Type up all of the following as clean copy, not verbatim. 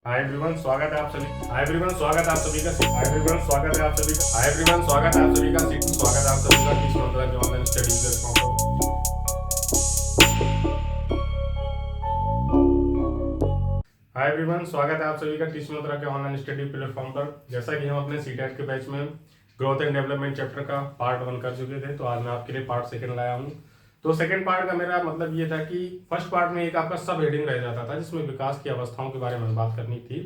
Hi everyone, स्वागत है आप सभी। हाय एवरीवन, स्वागत है आप सभी का। हाय एवरीवन, स्वागत है आप सभी का। हाय एवरीवन, स्वागत है आप सभी का। स्वागत है आप सभी का किस मतलब के ऑनलाइन स्टडी प्लेटफॉर्म पर। हाय एवरीवन, स्वागत है आप सभी का टीच मंत्रा के ऑनलाइन स्टडी प्लेटफॉर्म पर। जैसा कि हम अपने सीटेट के बैच में ग्रोथ एंड डेवलपमेंट चैप्टर का पार्ट 1 कर चुके थे, तो आज मैं आपके लिए पार्ट 2 लाया हूँ। तो सेकंड पार्ट का मेरा मतलब ये था कि फर्स्ट पार्ट में एक आपका सब हेडिंग रह जाता था जिसमें विकास की अवस्थाओं के बारे में बात करनी थी।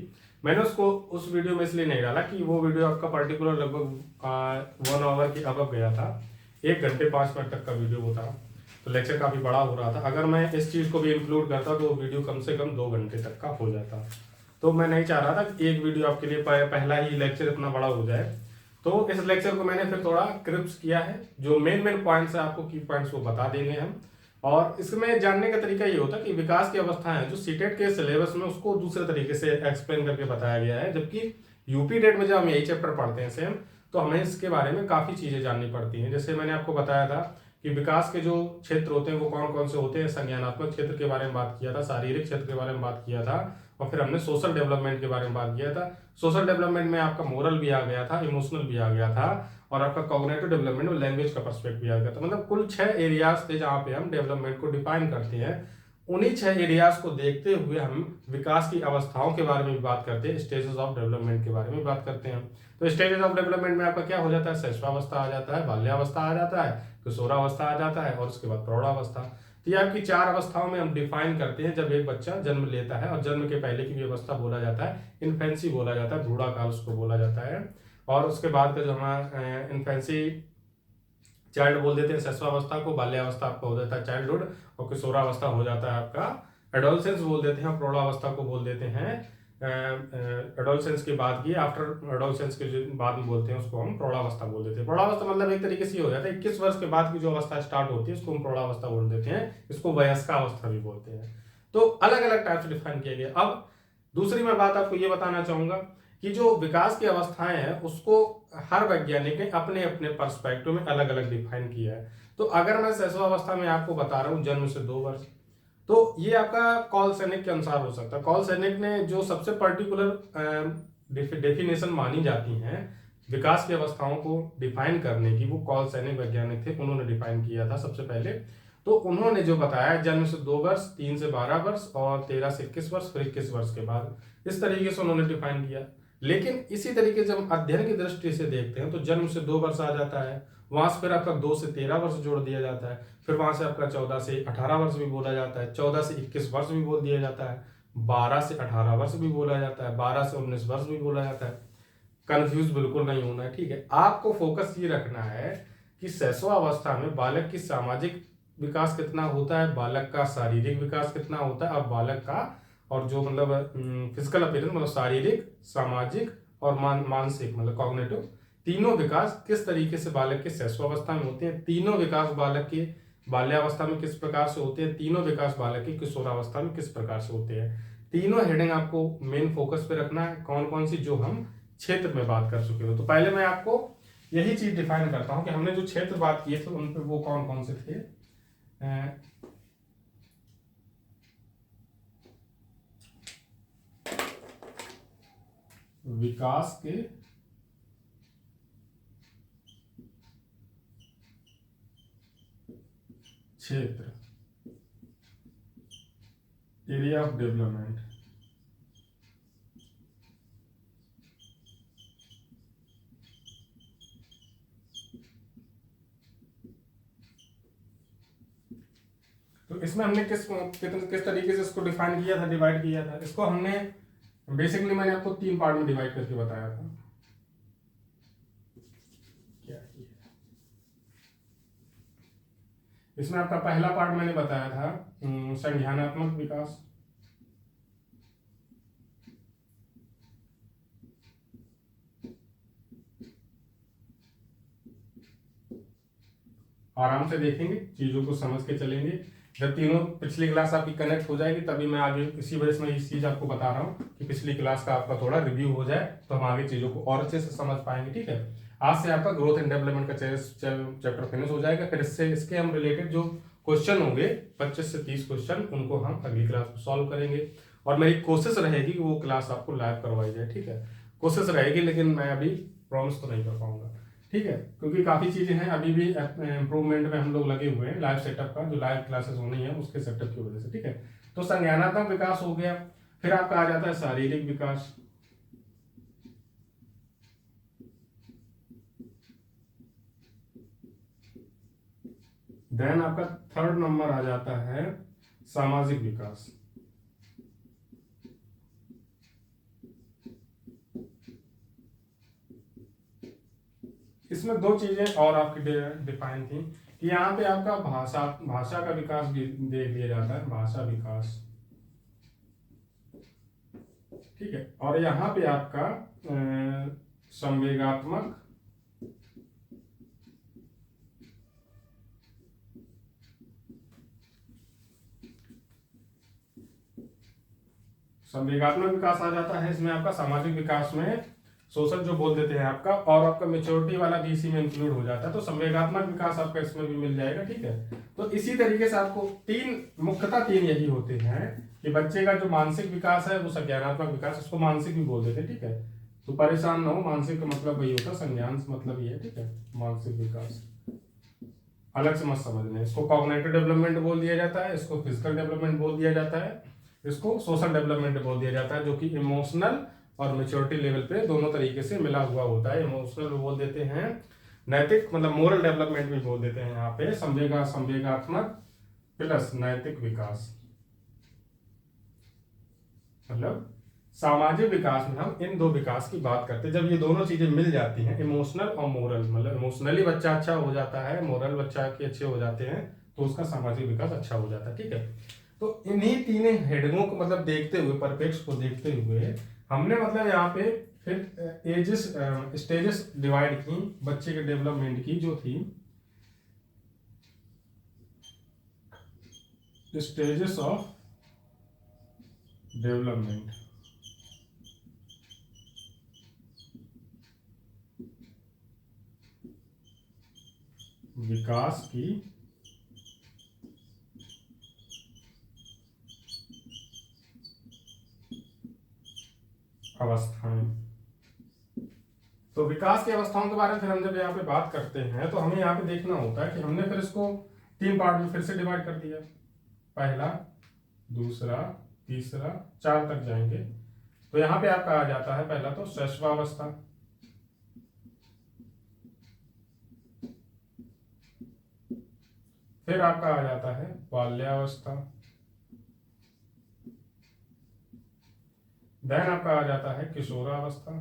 मैंने उसको उस वीडियो में इसलिए नहीं डाला कि वो वीडियो आपका पर्टिकुलर लगभग 1 आवर की अब गया था। 1 घंटे 5 मिनट तक का वीडियो वो था, तो लेक्चर काफ़ी बड़ा हो रहा था। अगर मैं इस चीज़ को भी इंक्लूड करता तो वीडियो कम से कम 2 घंटे तक का हो जाता। तो मैं नहीं चाह रहा था कि एक वीडियो आपके लिए पहला ही लेक्चर इतना बड़ा हो जाए। तो इस लेक्चर को मैंने फिर थोड़ा क्रिप्स किया है। जो मेन पॉइंट्स है, आपको की पॉइंट्स वो बता देंगे हम। और इसमें जानने का तरीका ये होता है कि विकास की अवस्था है जो सीटेट के सिलेबस में उसको दूसरे तरीके से एक्सप्लेन करके बताया गया है, जबकि यूपी टेट में जब हम यही चैप्टर पढ़ते हैं सेम, तो हमें इसके बारे में काफ़ी चीज़ें जाननी पड़ती हैं। जैसे मैंने आपको बताया था कि विकास के जो क्षेत्र होते हैं वो कौन कौन से होते हैं। संज्ञानात्मक क्षेत्र के बारे में बात किया था, शारीरिक क्षेत्र के बारे में बात किया था, और फिर हमने सोशल डेवलपमेंट के बारे में बात किया था। सोशल डेवलपमेंट में आपका मोरल भी आ गया था, इमोशनल भी आ गया था, और आपका कॉग्निटिव डेवलपमेंट और लैंग्वेज का पर्सपेक्ट भी आ गया था। मतलब कुल 6 एरियाज थे जहाँ पे हम डेवलपमेंट को डिफाइन करते हैं। उन्हीं 6 एरियाज को देखते हुए हम विकास की अवस्थाओं के बारे में भी बात करते हैं, स्टेजेस ऑफ डेवलपमेंट के बारे में बात करते हैं। तो स्टेजेस ऑफ डेवलपमेंट में आपका क्या हो जाता है, शैशवावस्था आ जाता है, बाल्यावस्था आ जाता है, किशोरावस्था आ जाता है, और उसके बाद प्रौढ़ावस्था। तो ये आपकी 4 अवस्थाओं में हम डिफाइन करते हैं जब एक बच्चा जन्म लेता है, और जन्म के पहले की भी अवस्था बोला जाता है, इन्फेंसी बोला जाता है, भ्रूणा काल उसको बोला जाता है। और उसके बाद का जो हमारा इन्फेंसी चाइल्ड बोल देते हैं शैशवावस्था को, बाल्यावस्था आपका हो जाता है चाइल्डहुड, और किशोरावस्था हो जाता है आपका एडोलसेंस बोल देते हैं, प्रौढ़ावस्था को बोल देते हैं एडोलसेंस के बाद की, आफ्टर एडोलसेंस के जो बाद में बोलते हैं उसको हम प्रौढ़ावस्था बोल देते हैं। प्रौढ़ावस्था मतलब एक तरीके से हो जाता है 21 वर्ष के बाद की जो अवस्था स्टार्ट होती है उसको हम प्रौढ़ावस्था बोल देते हैं, इसको वयस्कावस्था भी बोलते हैं। तो अलग अलग टाइप से डिफाइन किया गया। अब दूसरी मैं बात आपको ये बताना चाहूंगा कि जो विकास की अवस्थाएं हैं उसको हर वैज्ञानिक ने अपने अपने पर्सपेक्टिव में अलग अलग डिफाइन किया है। तो अगर मैं शैशवावस्था में आपको बता रहा हूँ जन्म से 2 वर्ष, तो ये आपका कॉल सैनिक के अनुसार हो सकता है। कॉल सैनिक ने जो सबसे पर्टिकुलर डेफिनेशन मानी जाती हैं विकास की अवस्थाओं को डिफाइन करने की, वो कॉल सैनिक वैज्ञानिक थे, उन्होंने डिफाइन किया था सबसे पहले। तो उन्होंने जो बताया जन्म से 2 वर्ष, 3 से 12 वर्ष, और 13 से 21 वर्ष, फिर 21 वर्ष के बाद, इस तरीके से उन्होंने डिफाइन किया। लेकिन इसी तरीके से जब अध्ययन की दृष्टि से देखते हैं तो जन्म से 2 वर्ष आ जाता है, वहां से फिर आपका 2 से 13 वर्ष जोड़ दिया जाता है, फिर वहां से आपका 14 से 18 वर्ष भी बोला जाता है, 14 से 21 वर्ष भी बोल दिया जाता है, 12 से 18 वर्ष भी बोला जाता है, 12 से 19 वर्ष भी बोला जाता है। कंफ्यूज बिल्कुल नहीं होना है, ठीक है। आपको फोकस ये रखना है कि शैशवावस्था में बालक की सामाजिक विकास कितना होता है, बालक का शारीरिक विकास कितना होता है, और बालक का और जो मतलब फिजिकल अपीयरेंस मतलब शारीरिक, सामाजिक और मानसिक मतलब कॉग्निटिव, तीनों विकास किस तरीके से बालक के शैशवावस्था में होते हैं, तीनों विकास बालक के बाल्यावस्था में किस प्रकार से होते हैं, तीनों विकास बालक की किशोरावस्था में किस प्रकार से होते हैं। तीनों हेडिंग आपको मेन फोकस पे रखना है, कौन कौन सी जो हम क्षेत्र में बात कर चुके हो। तो पहले मैं आपको यही चीज डिफाइन करता हूं कि हमने जो क्षेत्र बात किए थे उन पे वो कौन कौन से थे। विकास के क्षेत्र, एरिया ऑफ डेवलपमेंट। तो इसमें हमने किस तरीके से इसको डिफाइन किया था, डिवाइड किया था। इसको हमने बेसिकली मैंने आपको 3 पार्ट में डिवाइड करके बताया था। क्या इसमें आपका पहला पार्ट मैंने बताया था संज्ञानात्मक विकास, आराम से देखेंगे, चीजों को समझ के चलेंगे। जब तीनों पिछली क्लास आपकी कनेक्ट हो जाएगी तभी मैं आगे, इसी वजह से मैं इस चीज आपको बता रहा हूँ कि पिछली क्लास का आपका थोड़ा रिव्यू हो जाए तो हम आगे चीजों को और अच्छे से समझ पाएंगे, ठीक है। आज से आपका ग्रोथ एंड डेवलपमेंट का चैप्टर फिनिश हो जाएगा। फिर इसके हम रिलेटेड जो क्वेश्चन होंगे 25 से 30 क्वेश्चन, उनको हम अगली क्लास में सॉल्व करेंगे। और मेरी कोशिश रहेगी कि वो क्लास आपको लाइव करवाई जाए, ठीक है। कोशिश रहेगी, लेकिन मैं अभी प्रॉमिस तो नहीं कर पाऊंगा, ठीक है, क्योंकि काफ़ी चीज़ें हैं अभी भी इम्प्रूवमेंट में हम लोग लगे हुए हैं। लाइव सेटअप का जो लाइव क्लासेस होनी है उसके सेटअप की वजह से, ठीक है। तो संज्ञानात्मक विकास हो गया, फिर आपका आ जाता है शारीरिक विकास। देन आपका थर्ड नंबर आ जाता है सामाजिक विकास। इसमें दो चीजें और आपकी डिफाइन थी कि यहाँ पे आपका भाषा का विकास भी देख लिया जाता है, भाषा विकास, ठीक है। और यहाँ पे आपका संवेगात्मक विकास आ जाता है। इसमें आपका सामाजिक विकास में सोशल जो बोल देते हैं आपका, और आपका मेच्योरिटी वाला भी इसी में इंक्लूड हो जाता है। तो संवेगात्मक विकास आपका इसमें भी मिल जाएगा, ठीक है। तो इसी तरीके से आपको मुख्यतः तीन यही होते हैं कि बच्चे का जो मानसिक विकास है वो संज्ञानात्मक विकास, इसको मानसिक भी बोल देते हैं, ठीक है। तो परेशान ना हो, मानसिक का मतलब वही होता है, संज्ञान मतलब ये है, ठीक है। मानसिक विकास अलग से मत समझना, इसको कॉग्निटिव डेवलपमेंट बोल दिया जाता है, इसको फिजिकल डेवलपमेंट बोल दिया जाता है, इसको सोशल डेवलपमेंट बोल दिया जाता है, जो कि इमोशनल और मेच्योरिटी लेवल पे दोनों तरीके से मिला हुआ होता है। इमोशनल बोल देते हैं, नैतिक मतलब मोरल डेवलपमेंट भी बोल देते हैं यहाँ पे, संवेगात्मक प्लस नैतिक विकास। मतलब सामाजिक विकास में हम इन दो विकास की बात करते हैं। जब ये दोनों चीजें मिल जाती हैं, इमोशनल और मोरल, मतलब इमोशनली बच्चा अच्छा हो जाता है, मोरल बच्चा के अच्छे हो जाते हैं, तो उसका सामाजिक विकास अच्छा हो जाता है, ठीक है। तो इन्हीं तीन हेडिंगों को मतलब देखते हुए, परफेक्ट्स को देखते हुए हमने मतलब यहाँ पे फिर एजेस स्टेजेस डिवाइड की बच्चे के डेवलपमेंट की, जो थी स्टेजेस ऑफ डेवलपमेंट। विकास की अवस्थाएं। तो विकास की अवस्थाओं के बारे में फिर हम जब यहाँ पे बात करते हैं तो हमें यहाँ पे देखना होता है कि हमने फिर इसको तीन पार्ट में फिर से डिवाइड कर दिया, पहला, दूसरा, तीसरा, चार तक जाएंगे। तो यहाँ पे आपका आ जाता है पहला तो शैशवावस्था, फिर आपका आ जाता है बाल्यावस्था, देन आपका आ जाता है किशोरावस्था।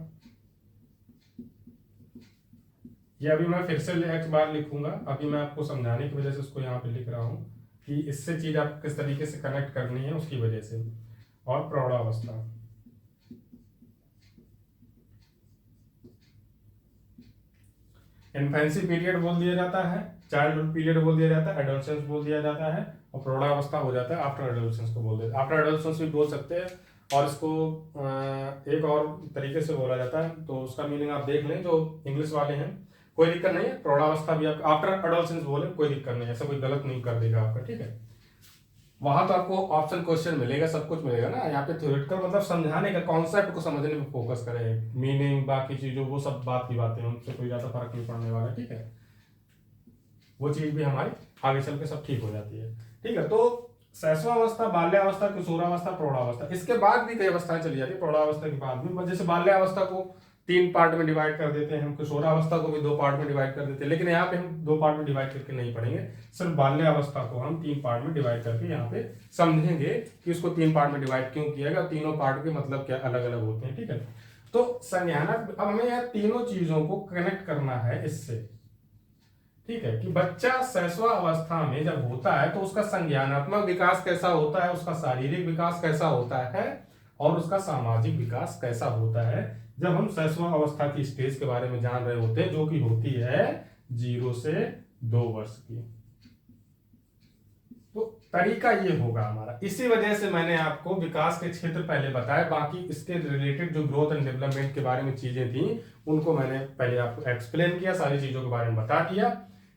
ये अभी मैं फिर से एक बार लिखूंगा, अभी मैं आपको समझाने की वजह से उसको यहाँ पे लिख रहा हूँ कि इससे चीज आप किस तरीके से कनेक्ट करनी है उसकी वजह से। और प्रौढ़ावस्था, इन्फेंसी पीरियड बोल दिया जाता है, चाइल्डहुड पीरियड बोल दिया जाता है, एडोलसेंस बोल दिया जाता है, और प्रौढ़ावस्था हो जाता है आफ्टर एडोलसेंस को बोल देते हैं। आफ्टर एडोलसेंस भी बोल सकते हैं, और इसको एक और तरीके से बोला जाता है, तो उसका मीनिंग आप देख लें, जो इंग्लिश वाले हैं कोई दिक्कत नहीं है, प्रौढ़ावस्था भी आप आफ्टर एडोलसेंस बोले कोई दिक्कत नहीं है, ऐसा कोई गलत नहीं कर देगा आपका, ठीक है। वहां तो आपको ऑप्शन क्वेश्चन मिलेगा, सब कुछ मिलेगा ना, यहाँ पे थ्योरेटिकल मतलब समझाने का, कॉन्सेप्ट को समझने में फोकस करें, मीनिंग बाकी चीजों वो सब बात की बातें, उनसे कोई ज्यादा फर्क नहीं पड़ने वाला, ठीक है। वो चीज भी हमारी आगे चल के सब ठीक हो जाती है, ठीक है। तो शैशवावस्था, बाल्यावस्था, किशोरावस्था, प्रौढ़ावस्था, इसके बाद भी कई अवस्थाएं चली जाती है। प्रौढ़ावस्था के बाद भी जैसे बाल्यावस्था को तीन पार्ट में डिवाइड कर देते हैं हम, किशोरावस्था को भी दो पार्ट में डिवाइड कर देते हैं, लेकिन यहाँ पे हम दो पार्ट में डिवाइड करके नहीं पढ़ेंगे, सिर्फ बाल्यावस्था को हम तीन पार्ट में डिवाइड करके यहाँ पे समझेंगे कि उसको तीन पार्ट में डिवाइड क्यों किया गया, तीनों पार्ट के मतलब क्या अलग अलग होते हैं, ठीक है। तो संज्ञानात्मक, अब हमें यहाँ तीनों चीजों को कनेक्ट करना है इससे, ठीक है, कि बच्चा शैशव अवस्था में जब होता है तो उसका संज्ञानात्मक विकास कैसा होता है, उसका शारीरिक विकास कैसा होता है, और उसका सामाजिक विकास कैसा होता है, जब हम शैशव अवस्था की स्टेज के बारे में जान रहे होते हैं, जो कि होती है 0 से 2 वर्ष की। तो तरीका ये होगा हमारा, इसी वजह से मैंने आपको विकास के क्षेत्र पहले बताया, बाकी इसके रिलेटेड जो ग्रोथ एंड डेवलपमेंट के बारे में चीजें थी उनको मैंने पहले आपको एक्सप्लेन किया, सारी चीजों के बारे में बता दिया,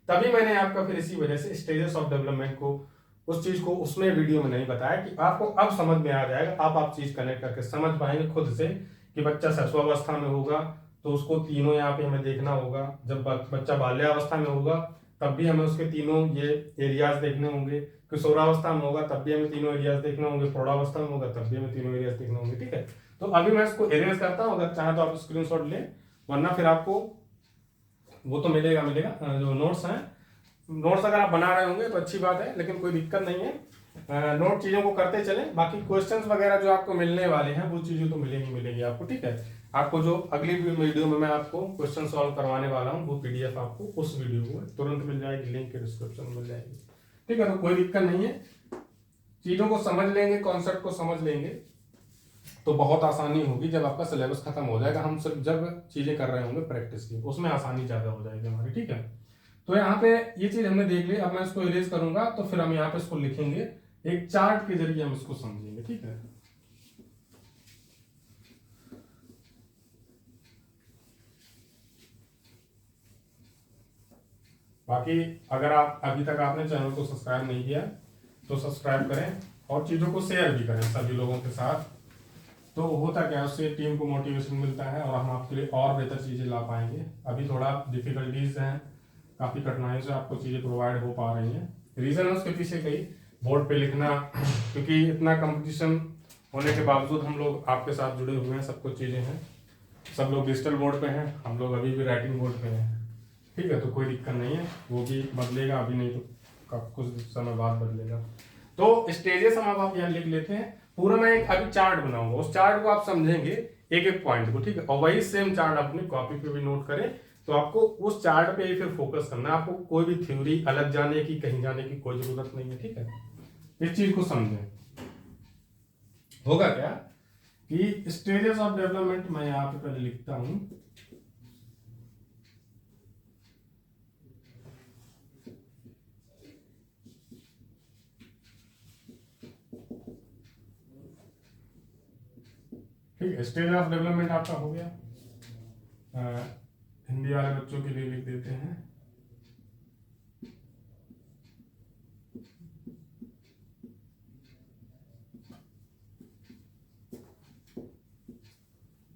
तभी मैंने आपका फिर इसी वजह से स्टेजेस ऑफ डेवलपमेंट को उस चीज को उसमें वीडियो में नहीं बताया कि आपको अब समझ में आ जाएगा, आप चीज कनेक्ट करके समझ पाएंगे खुद से कि बच्चा शिशुअवस्था में होगा तो उसको तीनों यहाँ पे हमें देखना होगा। जब बच्चा बाल्यावस्था में होगा तब भी हमें उसके तीनों ये एरियाज देखने होंगे। किशोरावस्था में होगा तब भी हमें तीनों एरियाज देखने होंगे। प्रौढ़ावस्था में होगा तब भी हमें तीनों एरियाज देखने होंगे। ठीक है, तो अभी मैं इसको इरेज करता हूँ, अगर चाहे तो आप स्क्रीनशॉट लें, वरना फिर आपको वो तो मिलेगा जो नोट्स हैं। नोट्स अगर आप बना रहे होंगे तो अच्छी बात है, लेकिन कोई दिक्कत नहीं है। नोट चीजों को करते चलें। बाकी क्वेश्चंस वगैरह जो आपको मिलने वाले हैं वो चीजें तो मिलेंगी आपको। ठीक है, आपको जो अगली वीडियो में मैं आपको क्वेश्चन सॉल्व करवाने वाला हूँ वो पीडीएफ आपको उस वीडियो में तुरंत मिल जाएगी, लिंक के डिस्क्रिप्शन में मिल जाएगी। ठीक है, तो कोई दिक्कत नहीं है। चीजों को समझ लेंगे, कॉन्सेप्ट को समझ लेंगे तो बहुत आसानी होगी। जब आपका सिलेबस खत्म हो जाएगा, हम सिर्फ जब चीजें कर रहे होंगे प्रैक्टिस की, उसमें आसानी ज्यादा हो जाएगी हमारी। ठीक है, तो यहाँ पे ये चीज हमने देख ली। अब मैं इसको इरेज करूंगा तो फिर हम यहाँ पे इसको लिखेंगे, एक चार्ट के जरिए हम इसको समझेंगे। ठीक है, बाकी अगर आप अभी तक आपने चैनल को सब्सक्राइब नहीं किया तो सब्सक्राइब करें और चीजों को शेयर भी करें सभी लोगों के साथ। तो होता क्या है, उससे टीम को मोटिवेशन मिलता है और हम आपके लिए और बेहतर चीजें ला पाएंगे। अभी थोड़ा डिफिकल्टीज हैं, काफी कठिनाइयों से आपको चीजें प्रोवाइड हो पा रही हैं। रीजन है उसके पीछे कई, बोर्ड पे लिखना, क्योंकि इतना कंपटीशन होने के बावजूद हम लोग आपके साथ जुड़े हुए हैं, सब कुछ चीजें हैं। सब लोग डिजिटल बोर्ड पे हैं, हम लोग अभी भी राइटिंग बोर्ड पे हैं। ठीक है, तो कोई दिक्कत नहीं है, वो भी बदलेगा, अभी नहीं तो कुछ समय बाद बदलेगा। तो स्टेजेस हम आप यहाँ लिख लेते हैं। पूरा मैं एक अभी चार्ट बनाऊंगा, उस चार्ट को आप समझेंगे एक एक पॉइंट को। ठीक है, और वही सेम चार्ट अपनी कॉपी पे भी नोट करें। तो आपको उस चार्ट पे ही फिर फोकस करना है। आपको कोई भी थ्योरी अलग जाने की, कहीं जाने की कोई जरूरत नहीं है। ठीक है, इस चीज को समझें। होगा क्या कि स्टेजेस ऑफ डेवलपमेंट मैं यहाँ पे पहले लिखता हूं। ठीक है, स्टेज ऑफ डेवलपमेंट आपका हो गया। हिंदी वाले बच्चों के लिए लिख देते हैं।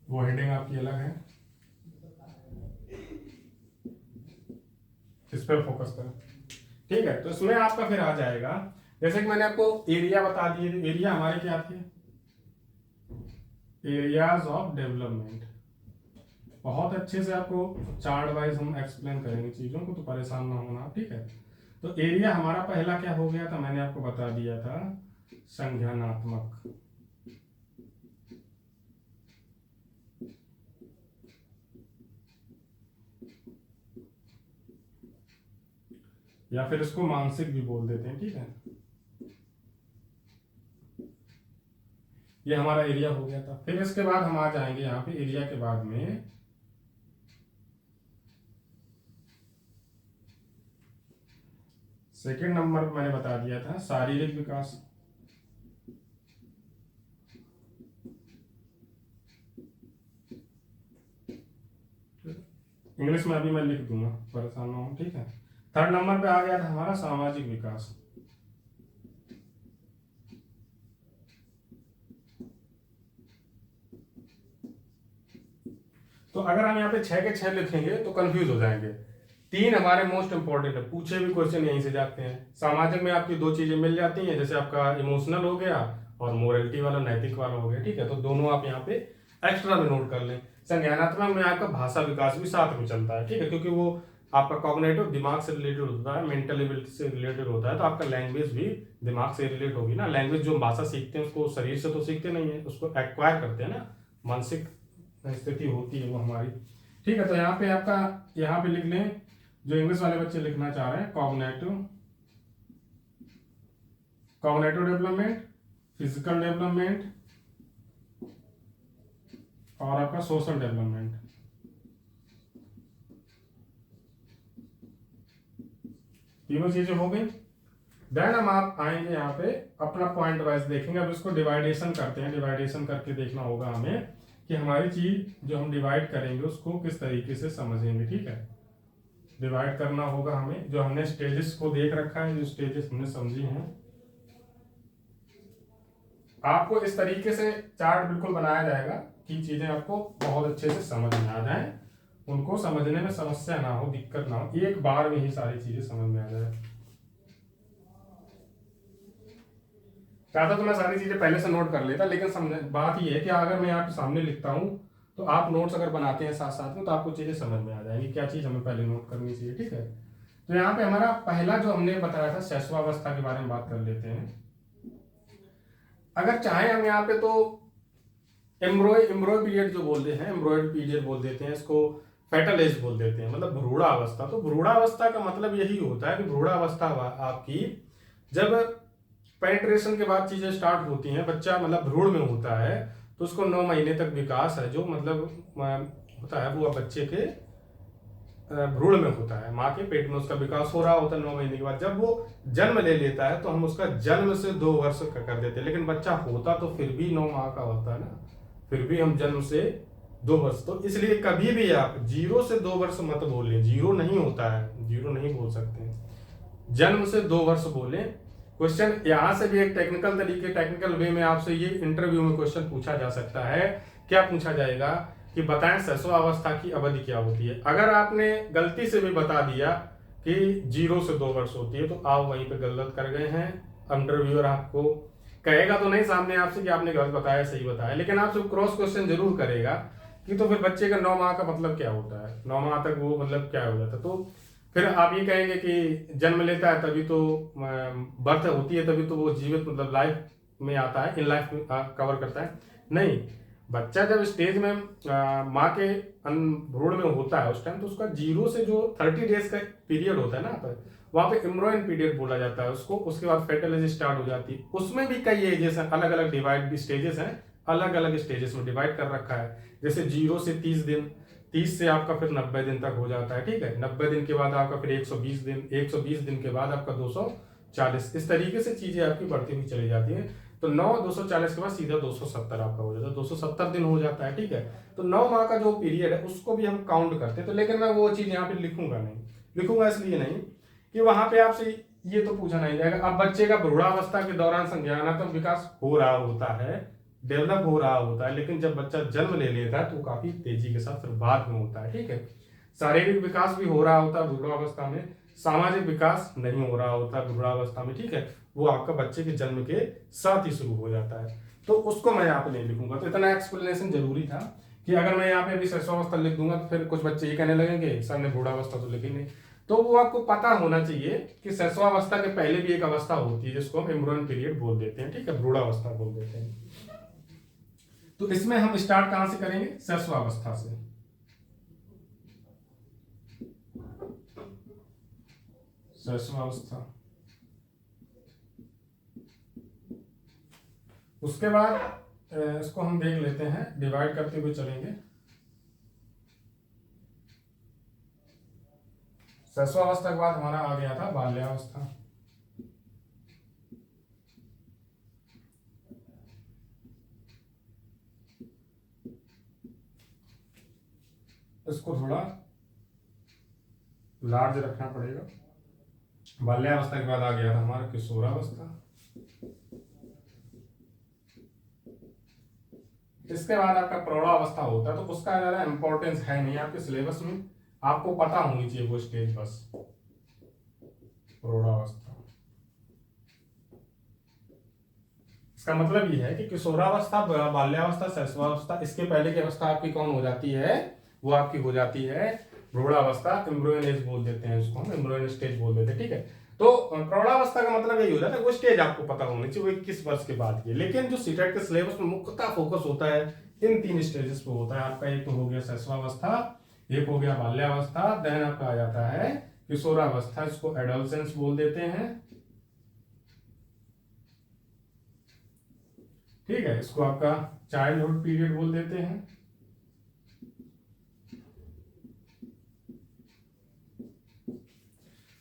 वो हेडिंग आपकी अलग है, इस पर फोकस करें। ठीक है, तो इसमें आपका फिर आ जाएगा, जैसे कि मैंने आपको एरिया बता दिए। एरिया हमारे क्या थे, एरियाज ऑफ डेवलपमेंट। बहुत अच्छे से आपको चार्ट वाइज हम एक्सप्लेन करेंगे चीजों को, तो परेशान ना होना। ठीक है, तो एरिया हमारा पहला क्या हो गया था, मैंने आपको बता दिया था, संज्ञानात्मक। या फिर इसको मानसिक भी बोल देते हैं। ठीक है, ये हमारा एरिया हो गया था। फिर इसके बाद हम आ जाएंगे यहाँ पे एरिया के बाद में सेकंड नंबर मैंने बता दिया था शारीरिक विकास। इंग्लिश में अभी मैं लिख दूंगा, परेशान ना हो। ठीक है, थर्ड नंबर पे आ गया था हमारा सामाजिक विकास। तो अगर हम यहाँ पे 6 के 6 लिखेंगे तो कंफ्यूज हो जाएंगे। 3 हमारे मोस्ट इंपॉर्टेंट है, पूछे भी क्वेश्चन यहीं से जाते हैं। सामाजिक में आपकी 2 चीजें मिल जाती हैं, जैसे आपका इमोशनल हो गया और मोरलिटी वाला, नैतिक वाला हो गया। ठीक है, तो दोनों आप यहाँ पे एक्स्ट्रा में नोट कर लें। संज्ञानात्मक में आपका भाषा विकास भी साथ में चलता है। ठीक है, क्योंकि वो आपका कॉग्निटिव दिमाग से रिलेटेड होता है, मेंटल एबिलिटी से रिलेटेड होता है, तो आपका लैंग्वेज भी दिमाग से रिलेट होगी ना। लैंग्वेज जो भाषा सीखते हैं उसको शरीर से तो सीखते नहीं है, उसको एक्वायर करते हैं ना, मानसिक स्थिति होती है वो हमारी। ठीक है, तो यहाँ पे आपका यहाँ पे लिख लें, जो इंग्लिश वाले बच्चे लिखना चाह रहे हैं, कॉग्निटिव डेवलपमेंट, फिजिकल डेवलपमेंट और आपका सोशल डेवलपमेंट। तीनों चीजें हो गई। देन हम आप आएंगे यहाँ पे अपना पॉइंट वाइज देखेंगे। अब इसको डिवाइडेशन करते हैं। डिवाइडेशन करके देखना होगा हमें कि हमारी चीज जो हम डिवाइड करेंगे उसको किस तरीके से समझेंगे। ठीक है, डिवाइड करना होगा हमें, जो हमने स्टेजेस को देख रखा है, जो स्टेजेस हमने समझी हैं आपको इस तरीके से चार्ट बिल्कुल बनाया जाएगा कि चीजें आपको बहुत अच्छे से समझ में आ जाए, उनको समझने में समस्या ना हो, दिक्कत ना हो, एक बार में ही सारी चीजें समझ में आ जाए। चाहता तो मैं सारी चीजें पहले से नोट कर लेता, लेकिन समझ बात ये है कि अगर मैं आपके सामने लिखता हूँ तो आप नोट्स अगर बनाते हैं साथ साथ में तो आपको चीजें समझ में आ जाएंगी, क्या चीज हमें पहले नोट करनी चाहिए। ठीक है, तो यहाँ पे हमारा पहला जो हमने बताया था शैशवावस्था के बारे में बात कर लेते हैं। अगर चाहे हम यहाँ पे तो एम्ब्रॉय पीरियड जो बोलते हैं, एम्ब्रॉयड पीरियड बोल देते हैं इसको, फेटल एज बोल देते हैं, मतलब भ्रूणावस्था। तो भ्रूणावस्था का मतलब यही होता है कि भ्रूणावस्था आपकी जब पेनिट्रेशन के बाद चीजें स्टार्ट होती हैं, बच्चा मतलब भ्रूण में होता है, तो उसको 9 महीने तक विकास है जो मतलब होता है वो बच्चे के भ्रूण में होता है, माँ के पेट में उसका विकास हो रहा होता है 9 महीने के बाद। जब वो जन्म ले लेता है तो हम उसका जन्म से 2 वर्ष का कर देते हैं, लेकिन बच्चा होता तो फिर भी 9 माह का होता है ना, फिर भी हम जन्म से 2 वर्ष। तो इसलिए कभी भी आप 0 से 2 वर्ष मत बोलें, 0 नहीं होता है, 0 नहीं बोल सकते, जन्म से 2 वर्ष बोलें। क्वेश्चन यहां से भी एक टेक्निकल वे में आपसे ये इंटरव्यू में क्वेश्चन पूछा जा सकता है। क्या पूछा जाएगा कि बताएं शैशवावस्था की अवधि क्या होती है। अगर आपने गलती से भी बता दिया कि 0 से 2 वर्ष होती है तो आप वहीं पे गलत कर गए हैं। इंटरव्यूअर आपको कहेगा तो नहीं सामने आपसे कि आपने गलत बताया सही बताया, लेकिन आपसे क्रॉस क्वेश्चन जरूर करेगा कि तो फिर बच्चे का 9 माह का मतलब क्या होता है, 9 माह तक वो मतलब क्या हो जाता है। तो फिर आप ये कहेंगे कि जन्म लेता है तभी तो बर्थ होती है तभी तो वो जीवित मतलब लाइफ में आता है, इन लाइफ में कवर करता है। नहीं, बच्चा जब स्टेज में माँ के भ्रूण में होता है उस टाइम तो उसका 0 से जो 30 डेज का पीरियड होता है ना पर वहां पे एम्ब्रॉयन पीरियड बोला जाता है उसको। उसके बाद फेटल एज स्टार्ट हो जाती है, उसमें भी कई एजेस हैं, अलग अलग डिवाइड स्टेजेस हैं, अलग अलग स्टेजेस में डिवाइड कर रखा है। जैसे 0 से 30 दिन, 30 से आपका फिर 90 दिन तक हो जाता है। ठीक है, 90 दिन के बाद आपका फिर 120 दिन, 120 दिन के बाद आपका 240, इस तरीके से चीजें आपकी बढ़ती हुई चली जाती है। तो 240 के बाद सीधा 270 आपका हो जाता है, 270 दिन हो जाता है। ठीक है, तो 9 माह का जो पीरियड है उसको भी हम काउंट करते हैं। तो लेकिन मैं वो चीज यहाँ पे लिखूंगा नहीं, लिखूंगा इसलिए नहीं कि वहां पे आपसे ये तो पूछा नहीं जाएगा। अब बच्चे का भ्रूणावस्था के दौरान संज्ञानात्मक विकास हो रहा होता है, डेवलप हो रहा होता है, लेकिन जब बच्चा जन्म ले लेता है तो काफी तेजी के साथ फिर बाद में होता है। ठीक है, शारीरिक विकास भी हो रहा होता है भ्रूणावस्था में, सामाजिक विकास नहीं हो रहा होता भ्रूणावस्था में। ठीक है, वो आपका बच्चे के जन्म के साथ ही शुरू हो जाता है, तो उसको मैं यहाँ पे नहीं लिखूंगा। तो इतना एक्सप्लेनेशन जरूरी था कि अगर मैं यहाँ पे अभी शैशवावस्था लिख दूंगा तो फिर कुछ बच्चे ये कहने लगेंगे सर ने भ्रूणावस्था तो लिखी नहीं। तो वो आपको पता होना चाहिए कि शैशवावस्था के पहले भी एक अवस्था होती है जिसको हम एम्ब्रियन पीरियड बोल देते हैं। ठीक है, भ्रूणावस्था बोल देते हैं। तो इसमें हम स्टार्ट कहां से करेंगे, शैशवावस्था से। शैशवावस्था, उसके बाद इसको हम देख लेते हैं, डिवाइड करते हुए चलेंगे। शैशवावस्था के बाद हमारा आ गया था बाल्यावस्था। इसको थोड़ा लार्ज रखना पड़ेगा। बाल्यावस्था के बाद आ गया था हमारा किशोरावस्था। इसके बाद आपका प्रौढ़ावस्था होता है, तो उसका ज्यादा इंपॉर्टेंस है नहीं आपके सिलेबस में, आपको पता होनी चाहिए वो स्टेज बस। प्रौढ़ावस्था, इसका मतलब ये है कि किशोरावस्था, बाल्यावस्था, शैशवावस्था, इसके पहले की अवस्था आपकी कौन हो जाती है, वो आपकी हो जाती है प्रौढ़ावस्था। एम्ब्रियन एज बोल देते हैं इसको, हम एम्ब्रियन स्टेज बोल देते हैं। ठीक है, तो प्रौढ़ावस्था का मतलब यही हो जाता है वो स्टेज आपको पता होनी चाहिए वो 21 वर्ष के बाद की। लेकिन जो सीटेट के सिलेबस में मुख्यतः फोकस होता है इन 3 स्टेजेस पे होता है आपका। एक तो हो गया शैशवावस्था, एक हो गया बाल्यावस्था, देन आपका आ जाता है किशोरावस्था, इसको एडोलसेंस बोल देते हैं। ठीक है, इसको आपका चाइल्डहुड पीरियड बोल देते हैं।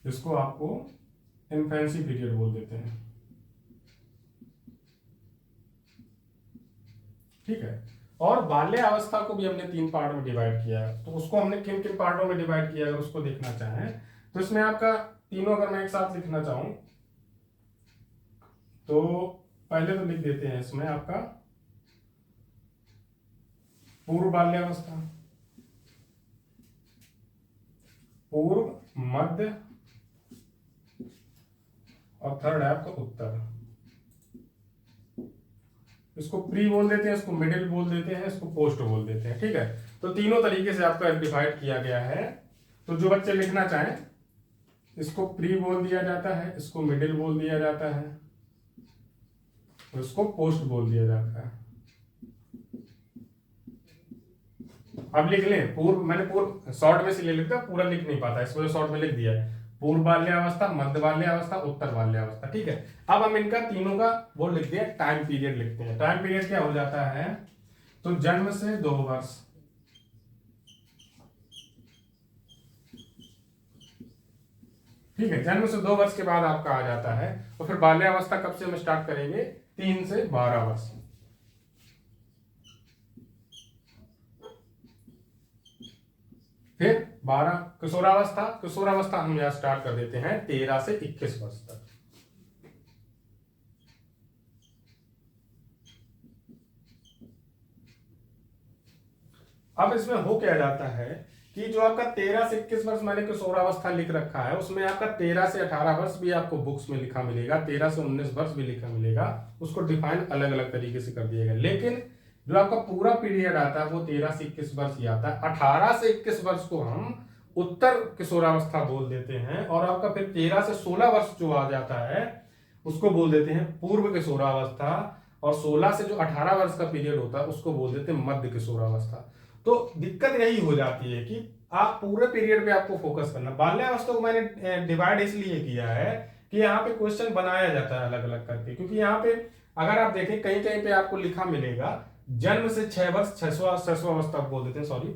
इसको आपको इन्फेंसी पीरियड बोल देते हैं। ठीक है, और बाल्य अवस्था को भी हमने 3 पार्ट में डिवाइड किया है, तो उसको हमने किन किन पार्टों में डिवाइड किया अगर उसको देखना चाहें तो इसमें आपका तीनों अगर मैं एक साथ लिखना चाहूं तो पहले तो लिख देते हैं इसमें आपका पूर्व बाल्यावस्था, पूर्व, मध्य और थर्ड है आपका उत्तर। इसको प्री बोल देते हैं, इसको मिडिल बोल देते हैं, इसको पोस्ट बोल देते हैं। ठीक है, तो तीनों तरीके से आपका डिवाइड किया गया है। तो जो बच्चे लिखना चाहें, इसको प्री बोल दिया जाता है, इसको मिडिल बोल दिया जाता है, उसको पोस्ट बोल दिया जाता है। अब लिख लें पूर्व, मैंने पूर्व शॉर्ट में से ले लिखता, पूरा लिख नहीं पाता, इस वजह शॉर्ट में लिख दिया है। पूर्व बाल्यावस्था, मध्य बाल्यावस्था, उत्तर बाल्यावस्था। ठीक है, अब हम इनका तीनों का वो लिख दिया, टाइम पीरियड लिखते हैं। टाइम पीरियड क्या हो जाता है, तो जन्म से 2 वर्ष, ठीक है, जन्म से 2 वर्ष के बाद आपका आ जाता है। और फिर बाल्यावस्था कब से हम स्टार्ट करेंगे, 3 से 12 वर्ष। फिर 12 किशोरावस्था, किशोरावस्था हम यहां स्टार्ट कर देते हैं 13 से 21 वर्ष तक। अब इसमें हो क्या जाता है कि जो आपका 13 से 21 वर्ष मैंने किशोरावस्था लिख रखा है, उसमें आपका 13 से 18 वर्ष भी आपको बुक्स में लिखा मिलेगा, 13 से 19 वर्ष भी लिखा मिलेगा, उसको डिफाइन अलग अलग तरीके से कर दिया गया। लेकिन जो आपका पूरा पीरियड आता है वो 13 से 21 वर्ष ही आता है। 18 से 21 वर्ष को हम उत्तर किशोरावस्था बोल देते हैं, और आपका फिर 13 से 16 वर्ष जो आ जाता है उसको बोल देते हैं पूर्व किशोरावस्था, और 16 से जो 18 वर्ष का पीरियड होता है उसको बोल देते हैं मध्य किशोरावस्था। तो दिक्कत यही हो जाती है कि आप पूरे पीरियड पे आपको फोकस करना। बाल्यावस्था को मैंने डिवाइड इसलिए किया है कि यहाँ पे क्वेश्चन बनाया जाता है अलग अलग करके, क्योंकि यहाँ पे अगर आप देखें कहीं कहीं पे आपको लिखा मिलेगा जन्म से 6 वर्ष, छठवां अवस्था बोल देते हैं, सॉरी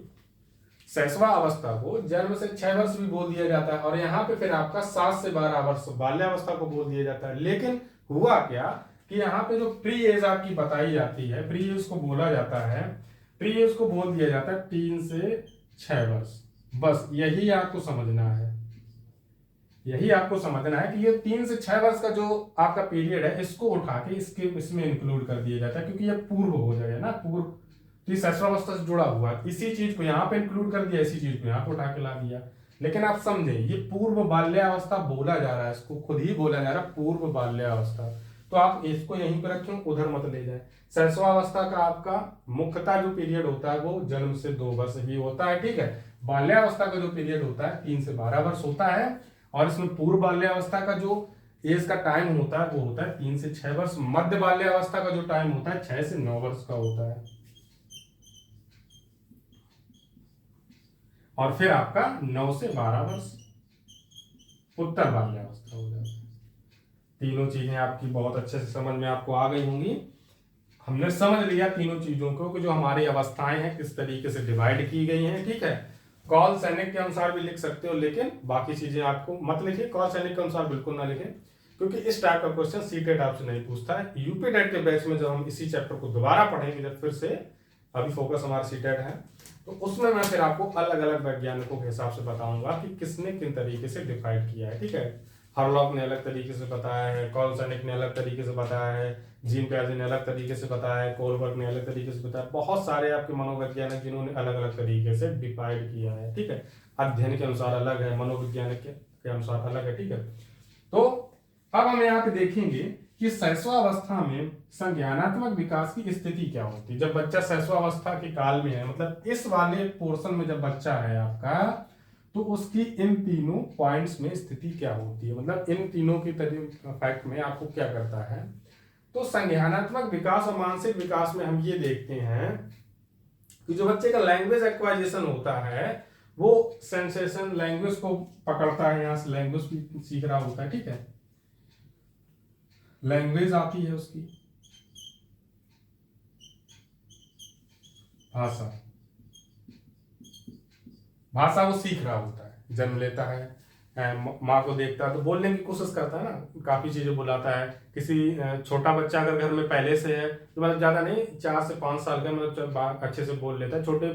6वां अवस्था को जन्म से 6 वर्ष भी बोल दिया जाता है, और यहाँ पे फिर आपका 7 से 12 वर्ष बाल्यावस्था को बोल दिया जाता है। लेकिन हुआ क्या कि यहाँ पे जो प्री एज आपकी बताई जाती है, प्री एज को बोला जाता है, प्री एज को बोल दिया जाता है 3 से 6 वर्ष। बस यही आपको समझना है, यही आपको समझना है कि ये 3 से 6 वर्ष का जो आपका पीरियड है इसको उठा के इसमें इंक्लूड कर दिया जाता है, क्योंकि ये पूर्व हो जाएगा ना, पूर्व तो शैशवावस्था से जुड़ा हुआ है, इसी चीज को यहाँ पे इंक्लूड कर दिया, इसी चीज को यहाँ पे उठा के ला दिया। लेकिन आप समझे ये पूर्व बाल्यावस्था बोला जा रहा है, इसको खुद ही बोला जा रहा है पूर्व बाल्यावस्था, तो आप इसको यहीं पे रखें, उधर मत ले जाए। शैशवावस्था का आपका मुख्यतः जो पीरियड होता है वो जन्म से 2 वर्ष ही होता है। ठीक है, बाल्यावस्था का जो पीरियड होता है 3 से 12 वर्ष होता है, और इसमें पूर्व बाल्यावस्था का जो एज का टाइम होता है वो होता है 3 से 6 वर्ष। मध्य बाल्यावस्था का जो टाइम होता है 6 से 9 वर्ष का होता है, और फिर आपका 9 से 12 वर्ष उत्तर बाल्यावस्था हो जाता है। तीनों चीजें आपकी बहुत अच्छे से समझ में आपको आ गई होंगी। हमने समझ लिया तीनों चीजों को कि जो हमारी अवस्थाएं हैं किस तरीके से डिवाइड की गई हैं। ठीक है, कॉल सैनिक के अनुसार भी लिख सकते हो, लेकिन बाकी चीजें आपको मत लिखिए, कॉल सैनिक के अनुसार बिल्कुल ना लिखें, क्योंकि इस टाइप का क्वेश्चन सीटेट आपसे नहीं पूछता है। यूपी टेट के बैच में जब हम इसी चैप्टर को दोबारा पढ़ेंगे, जब फिर से, अभी फोकस हमारा सीटेट है, तो उसमें मैं फिर आपको अलग अलग वैज्ञानिकों के हिसाब से बताऊंगा कि किसने किन तरीके से डिवाइड किया है। ठीक है, हरलॉक ने अलग तरीके से बताया है, कॉल सैनिक ने अलग तरीके से बताया है, जीन प्याजे ने अलग तरीके से बताया है, कोलबर्ग ने अलग तरीके से बताया, बहुत सारे आपके मनोवैज्ञानिक जिन्होंने अलग अलग तरीके से डिवाइड किया है। ठीक है, अध्ययन के अनुसार अलग है, मनोवैज्ञानिक के अनुसार अलग है। ठीक है, तो अब हम यहाँ पे देखेंगे कि शैशवावस्था में संज्ञानात्मक विकास की स्थिति क्या होती है। जब बच्चा शैशवावस्था के काल में है, मतलब इस वाले पोर्शन में जब बच्चा है आपका, तो उसकी इन तीनों पॉइंट्स में स्थिति क्या होती है, मतलब इन तीनों की फैक्ट में आपको क्या करता है। तो संज्ञानात्मक विकास और मानसिक विकास में हम ये देखते हैं कि जो बच्चे का लैंग्वेज एक्वाइजेशन होता है वो सेंसेशन लैंग्वेज को पकड़ता है, यहाँ से लैंग्वेज भी सीख रहा होता है। ठीक है, लैंग्वेज आती है उसकी, भाषा, भाषा वो सीख रहा होता है, जन्म लेता है, माँ को देखता है तो बोलने की कोशिश करता है ना, काफी चीजें बुलाता है। किसी छोटा बच्चा अगर घर में पहले से है तो मतलब ज्यादा नहीं, 4 से 5 साल का, मतलब अच्छे से बोल लेता है। छोटे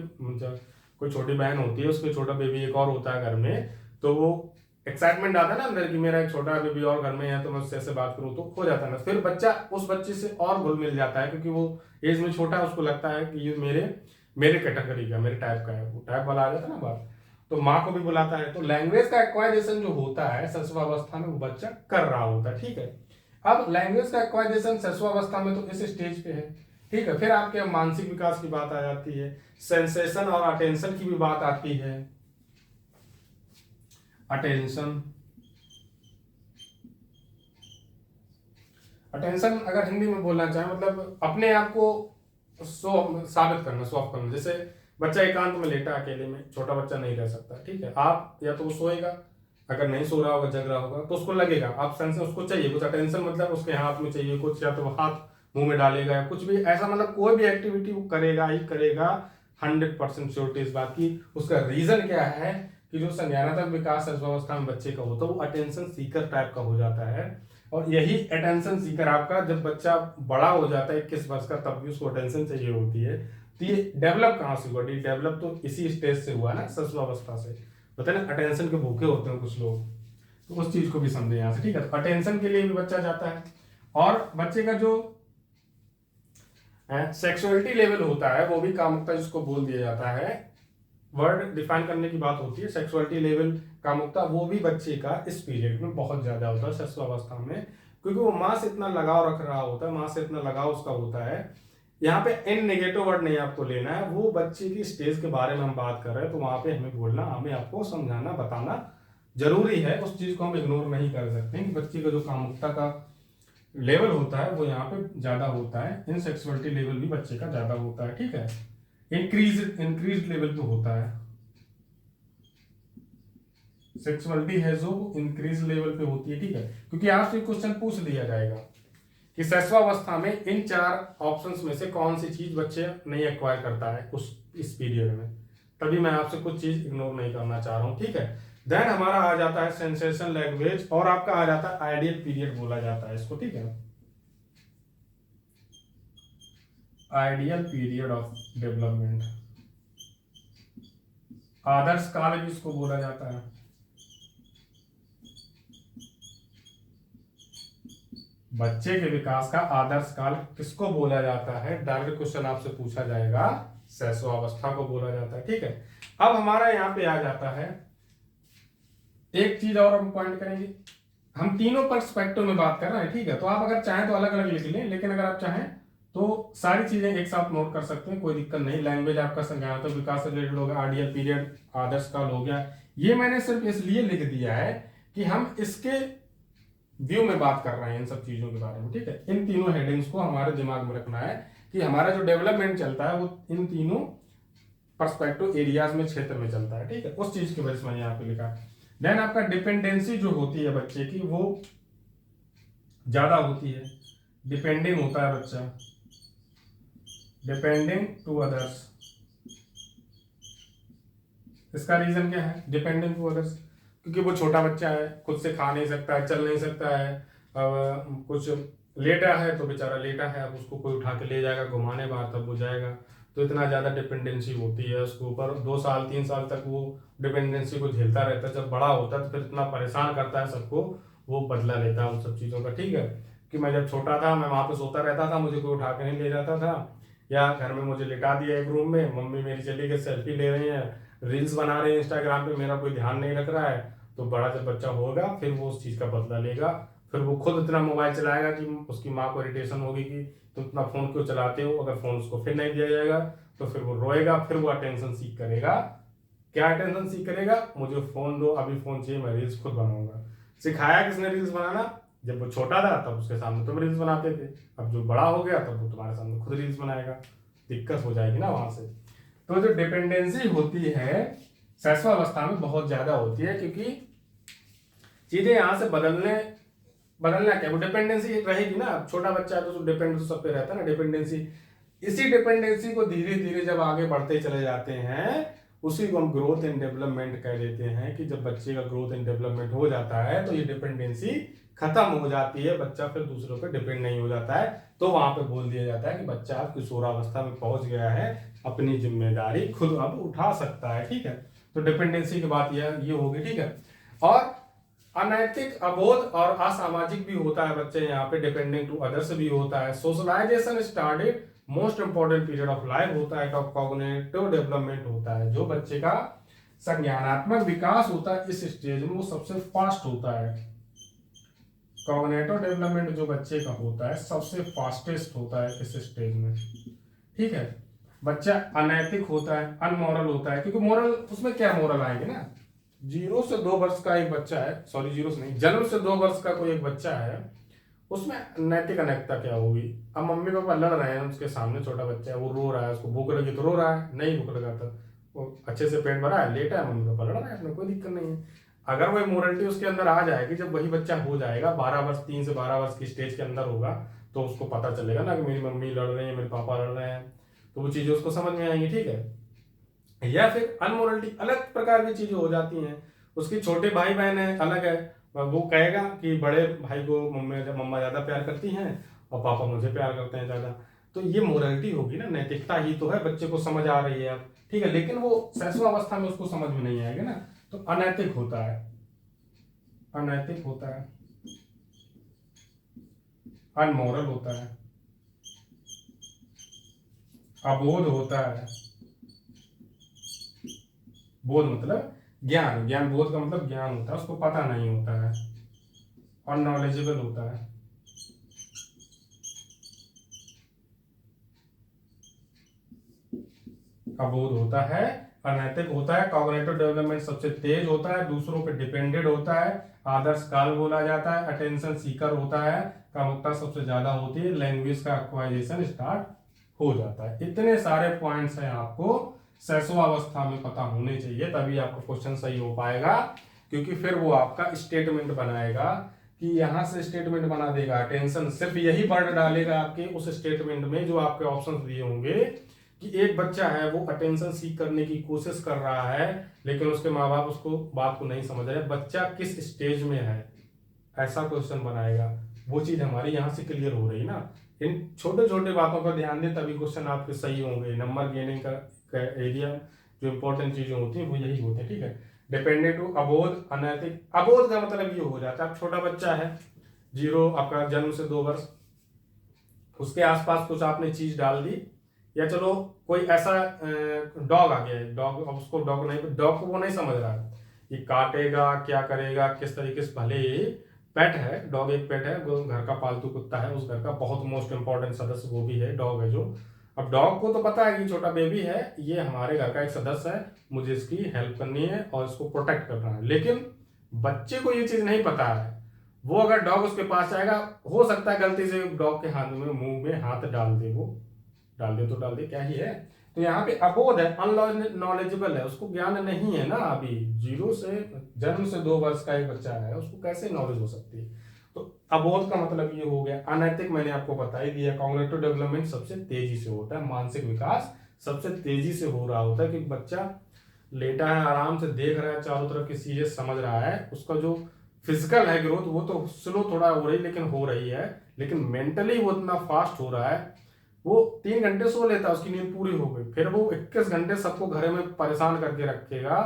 कोई छोटी बहन होती है, उसके छोटा बेबी एक और होता है घर में, तो वो एक्साइटमेंट आता है ना अंदर की मेरा एक छोटा बेबी और घर में है तो मैं उससे ऐसे बात करूँ, तो हो जाता है ना, फिर बच्चा उस बच्चे से और घुल मिल जाता है क्योंकि वो एज में छोटा है, उसको लगता है कि ये मेरे मेरे कैटेगरी का, मेरे टाइप का है, वो टाइप वाला आ जाता है ना बात। तो माँ को भी बुलाता है, तो लैंग्वेज का एक्वाइजेशन जो होता है सस्वावस्था में वो बच्चा कर रहा होता है, ठीक है। अब लैंग्वेज का एक्वाइजेशन सस्वावस्था में तो इस स्टेज पे है, ठीक है। फिर आपके मानसिक विकास की बात आ जाती है, सेंसेशन और अटेंशन की भी बात आती है। अटेंशन, अटेंशन अगर हिंदी में बोलना चाहे मतलब अपने आप को साबित करना, शो ऑफ करना। जैसे बच्चा एकांत में लेटा अकेले में, छोटा बच्चा नहीं रह सकता, ठीक है। आप या तो वो सोएगा, अगर नहीं सो रहा होगा, जग रहा होगा, तो उसको लगेगा आप सेंस, उसको चाहिए कुछ अटेंशन, मतलब उसके हाथ में चाहिए कुछ, या तो वो हाथ मुंह में डालेगा या कुछ भी ऐसा, मतलब कोई भी एक्टिविटी वो करेगा ही करेगा। 100% श्योरिटी इस बात की। उसका रीजन क्या है कि जो संज्ञानात्मक विकास अवस्था में बच्चे का होता है वो अटेंशन सीकर टाइप का हो जाता है। और यही अटेंशन सीकर आपका जब बच्चा बड़ा हो जाता है 21 वर्ष का, तब भी उसको अटेंशन चाहिए होती है। तो ये डेवलप कहाँ से हुआ? डेवलप तो इसी स्टेज से हुआ ना, शिशुअवस्था से। पता है ना, अटेंशन के भूखे होते हैं कुछ लोग, तो उस चीज को भी समझे यहाँ से, ठीक है। तो अटेंशन के लिए भी बच्चा जाता है। और बच्चे का जो सेक्सुअलिटी लेवल होता है वो भी कामुकता जिसको बोल दिया जाता है, वर्ड डिफाइन करने की बात होती है। सेक्सुअलिटी लेवल कामुकता वो भी बच्चे का इस पीरियड में बहुत ज्यादा होता है, शिशुअवस्था में, क्योंकि वो माँ से इतना लगाव रख रहा होता है, माँ से इतना लगाव उसका होता है। यहाँ पे इन नेगेटिव वर्ड नहीं आपको लेना है, वो बच्चे की स्टेज के बारे में हम बात कर रहे हैं, तो वहां पे हमें बोलना, हमें आपको समझाना, बताना जरूरी है। उस चीज को हम इग्नोर नहीं कर सकते कि बच्चे का जो कामुकता का लेवल होता है वो यहाँ पे ज्यादा होता है, इन सेक्सुअलिटी लेवल भी बच्चे का ज्यादा होता है, ठीक है। इंक्रीज लेवल पे होता है सेक्सुअलिटी है जो इंक्रीज लेवल पे होती है, ठीक है। क्योंकि आपसे क्वेश्चन पूछ लिया जाएगा कि शिशुअवस्था में इन 4 ऑप्शंस में से कौन सी चीज बच्चे नहीं एक्वायर करता है उस इस पीरियड में, तभी मैं आपसे कुछ चीज इग्नोर नहीं करना चाह रहा हूं, ठीक है। देन हमारा आ जाता है सेंसेशन लैंग्वेज, और आपका आ जाता है आइडियल पीरियड बोला जाता है इसको, ठीक है। आइडियल पीरियड ऑफ डेवलपमेंट, आदर्श काल भी इसको बोला जाता है। बच्चे के विकास का आदर्श काल किसको बोला जाता है? डायरेक्ट क्वेश्चन आपसे पूछा जाएगा, शैशवावस्था को बोला जाता है, ठीक है। अब हमारा यहाँ पे आ जाता है एक चीज और हम पॉइंट करेंगे, हम तीनों पर्सपेक्टिव में बात कर रहे हैं, ठीक है। तो आप अगर चाहें तो अलग अलग लिख लें, लेकिन अगर आप चाहें तो सारी चीजें एक साथ नोट कर सकते हैं, कोई दिक्कत नहीं। लैंग्वेज आपका संज्ञानात्मक विकास से रिलेटेड हो गया, आइडियल पीरियड आदर्श काल हो गया। ये मैंने सिर्फ इसलिए लिख दिया है कि हम इसके व्यू में बात कर रहे हैं इन सब चीजों के बारे में, ठीक है। इन तीनों हेडिंग्स को हमारे दिमाग में रखना है कि हमारा जो डेवलपमेंट चलता है वो इन तीनों पर्सपेक्टिव एरियाज में, क्षेत्र में चलता है, ठीक है। उस चीज की वजह से मैंने यहाँ पे लिखा। देन आपका डिपेंडेंसी जो होती है बच्चे की वो ज्यादा होती है, डिपेंडिंग होता है बच्चा, डिपेंडिंग टू अदर्स। इसका रीजन क्या है डिपेंडिंग टू अदर्स? क्योंकि वो छोटा बच्चा है, खुद से खा नहीं सकता है, चल नहीं सकता है, कुछ लेटा है तो बेचारा लेटा है, अब उसको कोई उठा के ले जाएगा घुमाने बाहर तब वो जाएगा, तो इतना ज़्यादा डिपेंडेंसी होती है उसके ऊपर। 2 साल 3 साल तक वो डिपेंडेंसी को झेलता रहता है, जब बड़ा होता है तो फिर इतना परेशान करता है सबको, वो बदला लेता है उन सब चीज़ों का, ठीक है। कि मैं जब छोटा था मैं वहाँ पे सोता रहता था, मुझे कोई उठा के नहीं ले जाता था, या घर में मुझे लिटा दिया एक रूम में, मम्मी मेरी चली गई सेल्फी ले रही है, रील्स बना रहे हैं इंस्टाग्राम पे, मेरा कोई ध्यान नहीं रख रहा है, तो बड़ा जब बच्चा होगा फिर वो उस चीज़ का बदला लेगा, फिर वो खुद इतना मोबाइल चलाएगा कि उसकी माँ को इरिटेशन होगी कि तुम इतना फ़ोन क्यों चलाते हो। अगर फ़ोन उसको फिर नहीं दिया जाएगा तो फिर वो रोएगा, फिर वो अटेंशन सीख करेगा। क्या अटेंशन सीख करेगा? मुझे फ़ोन दो, अभी फ़ोन चाहिए, मैं रील्स खुद बनाऊंगा। सिखाया किसने रील्स बनाना? जब वो छोटा था तब उसके सामने तुम रील्स बनाते थे, अब जो बड़ा हो गया तब वो तुम्हारे सामने खुद रील्स बनाएगा, दिक्कत हो जाएगी ना वहां से। तो जो डिपेंडेंसी होती है शैशवावस्था में बहुत ज्यादा होती है, क्योंकि चीजें यहाँ से बदलना क्या, वो डिपेंडेंसी रहेगी ना। अब छोटा बच्चा है तो डिपेंड तो सब पे रहता है ना डिपेंडेंसी। इसी डिपेंडेंसी को धीरे धीरे जब आगे बढ़ते चले जाते हैं, उसी को हम ग्रोथ एंड डेवलपमेंट कह देते हैं कि जब बच्चे का ग्रोथ एंड डेवलपमेंट हो जाता है तो ये डिपेंडेंसी खत्म हो जाती है, बच्चा फिर दूसरों पर डिपेंड नहीं हो जाता है, तो वहां पे बोल दिया जाता है कि बच्चा अब किशोरावस्था में पहुंच गया है, अपनी जिम्मेदारी खुद अब उठा सकता है, ठीक है। तो डिपेंडेंसी की बात ये होगी, ठीक है। और अनैतिक, अबोध और असामाजिक भी होता है बच्चे, यहाँ पे डिपेंडिंग टू अदर्स भी होता है। Socialisation started most important period of life होता है, कॉग्निटिव डेवलपमेंट होता है, जो बच्चे का संज्ञानात्मक विकास होता है इस स्टेज में वो सबसे फास्ट होता है। कॉग्निटिव डेवलपमेंट जो बच्चे का होता है सबसे फास्टेस्ट होता है इस स्टेज में, ठीक है। बच्चा अनैतिक होता है, अनमोरल होता है, क्योंकि मोरल उसमें क्या मोरल आएंगे ना, 0 से 2 वर्ष का एक बच्चा है, सॉरी 0 से नहीं, जन्म से 2 वर्ष का कोई एक बच्चा है, उसमें नैतिक अनैतिकता क्या होगी। अब मम्मी पापा लड़ रहे हैं उसके सामने, छोटा बच्चा है वो रो रहा है, उसको भूख लगी तो रो रहा है, नहीं भूख लगा तो वो अच्छे से पेट भरा है, लेटा है, मम्मी पापा लड़ रहे हैं, उसमें कोई दिक्कत नहीं है। अगर वही मोरलिटी उसके अंदर आ जाएगी, जब वही बच्चा हो जाएगा 12 वर्ष, 3 से 12 वर्ष की स्टेज के अंदर होगा, तो उसको पता चलेगा ना कि मेरी मम्मी लड़ रही है, मेरे पापा लड़ रहे हैं, तो वो चीजें उसको समझ में आएंगी, ठीक है। या फिर अनमोरलिटी, अलग प्रकार की चीजें हो जाती हैं, उसके छोटे भाई बहन है, अलग है, वो कहेगा कि बड़े भाई को मम्मा ज्यादा प्यार करती हैं और पापा मुझे प्यार करते हैं ज्यादा, तो ये मोरलिटी होगी ना, नैतिकता ही तो है, बच्चे को समझ आ रही है अब, ठीक है, लेकिन वो शैशवावस्था में उसको समझ में नहीं आएगा ना, तो अनैतिक होता है, अनैतिक होता है, अनमोरल होता है, अबोध होता है। बोध मतलब ज्ञान, ज्ञान बोध का मतलब ज्ञान होता है, उसको पता नहीं होता है, अननॉलेजेबल होता है। अबोध होता है, अनैतिक होता है, कॉग्निटिव डेवलपमेंट सबसे तेज होता है, दूसरों पे डिपेंडेंट होता है, आदर्श काल बोला जाता है, अटेंशन सीकर होता है, कामुकता सबसे ज्यादा होती है, लैंग्वेज का एक्वाइजेशन स्टार्ट हो जाता है। इतने सारे पॉइंट्स हैं आपको शैशवावस्था में पता होने चाहिए, तभी आपका क्वेश्चन सही हो पाएगा, क्योंकि फिर वो आपका स्टेटमेंट बनाएगा कि यहां से स्टेटमेंट बना देगा, अटेंशन सिर्फ यही वर्ड डालेगा आपके उस स्टेटमेंट में जो आपके ऑप्शन दिए होंगे कि एक बच्चा है वो अटेंशन सीख करने की कोशिश कर रहा है, लेकिन उसके माँ बाप उसको बात को नहीं समझ रहे, बच्चा किस स्टेज में है, ऐसा क्वेश्चन बनाएगा। वो चीज हमारी यहाँ से क्लियर हो रही ना, इन छोटे छोटे बातों का ध्यान दें तभी क्वेश्चन आपके सही होंगे। नंबर गेनिंग का एरिया जो इंपॉर्टेंट चीजें होती हैं वो यही होते हैं, ठीक है। डिपेंडेंट टू अबोध, अनैतिक, अबोध का मतलब ये हो जाता है, आप छोटा बच्चा है, 0 आपका जन्म से 2 वर्ष, उसके आसपास कुछ आपने चीज डाल दी, या चलो कोई ऐसा डॉग आ गया है, डॉग, अब उसको डॉग नहीं, डॉग को वो नहीं समझ रहा है ये काटेगा क्या करेगा किस तरीके से, भले ही पेट है, डॉग एक पेट है, वो घर का पालतू कुत्ता है, उस घर का बहुत मोस्ट इंपॉर्टेंट सदस्य वो भी है, डॉग है जो। अब डॉग को तो पता है कि छोटा बेबी है, ये हमारे घर का एक सदस्य है, मुझे इसकी हेल्प करनी है और इसको प्रोटेक्ट करना है, लेकिन बच्चे को ये चीज नहीं पता है। वो अगर डॉग उसके पास आएगा, हो सकता है गलती से डॉग के हाथ में, मुंह में हाथ डाल दे, वो डाल दे तो डाल दे, क्या ही है। तो यहाँ पे अबोध है, अननॉलेजेबल है, उसको ज्ञान नहीं है ना, अभी 0 से जन्म से 2 वर्ष का एक बच्चा है, उसको कैसे नॉलेज हो सकती है। तो अबोध का मतलब ये हो गया। अनैतिक मैंने आपको बता ही दिया, कॉग्निटिव डेवलपमेंट सबसे तेजी से होता है, मानसिक विकास सबसे तेजी से हो रहा होता है, क्योंकि बच्चा लेटा है, आराम से देख रहा है, चारों तरफ की चीजें समझ रहा है, उसका जो फिजिकल है ग्रोथ वो तो स्लो थोड़ा हो रही, लेकिन हो रही है, लेकिन मेंटली वो इतना फास्ट हो रहा है। वो 3 घंटे सो लेता है, उसकी नींद पूरी हो गई, फिर वो 21 घंटे सबको घर में परेशान करके रखेगा,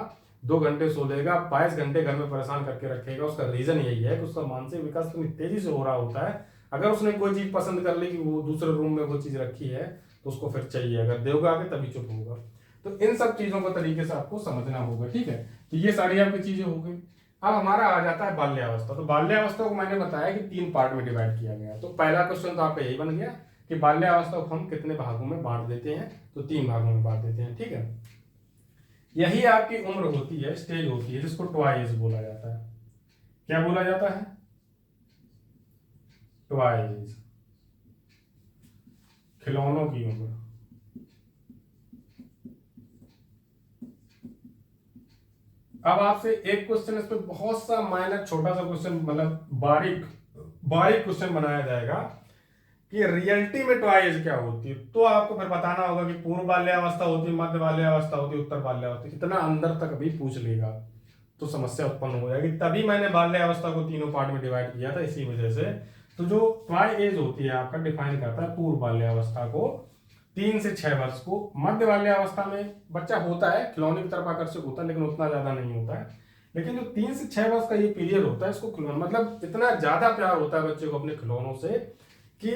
2 घंटे सो लेगा, 22 घंटे घर में परेशान करके रखेगा। उसका रीजन यही है कि उसका मानसिक विकास इतनी तेजी से हो रहा होता है। अगर उसने कोई चीज पसंद कर ली कि वो दूसरे रूम में वो चीज रखी है, तो उसको फिर चाहिए, अगर देगा आगे तभी चुप होगा। तो इन सब चीजों को तरीके से आपको समझना होगा, ठीक है। तो ये सारी आपकी चीजें हो गई। अब हमारा आ जाता है बाल्यावस्था। तो बाल्यावस्था को मैंने बताया कि 3 पार्ट में डिवाइड किया गया। तो पहला क्वेश्चन तो आपका यही बन गया कि बाल्यावस्था को हम कितने भागों में बांट देते हैं, तो 3 भागों में बांट देते हैं, ठीक है। यही आपकी उम्र होती है, स्टेज होती है, जिसको ट्वाइस बोला जाता है। क्या बोला जाता है? ट्वाइस, खिलौनों की उम्र। अब आपसे एक क्वेश्चन, इस पे बहुत सा माइनर छोटा सा क्वेश्चन, मतलब बारीक बारीक क्वेश्चन बनाया जाएगा कि रियलिटी में ट्वाइस क्या होती है। तो आपको फिर बताना होगा कि पूर्व बाल्यावस्था होती है, मध्य बाल्यावस्था होती है, उत्तर बाल्यावस्था, इतना अंदर तक भी पूछ लेगा तो समस्या उत्पन्न हो जाएगी। तभी मैंने बाल्यावस्था को 3 पार्ट में डिवाइड किया था, इसी वजह से। तो जो ट्वाई एज होती है आपका डिफाइन करता है पूर्व बाल्यावस्था को, 3 से 6 वर्ष को। मध्य बाल्यावस्था में बच्चा होता है, खिलौने की तरफ आकर्षित होता है, लेकिन उतना ज्यादा नहीं होता है। लेकिन जो 3 से 6 वर्ष का ये पीरियड होता है, इसको खिलौना मतलब इतना ज्यादा प्यार होता है बच्चे को अपने खिलौनों से कि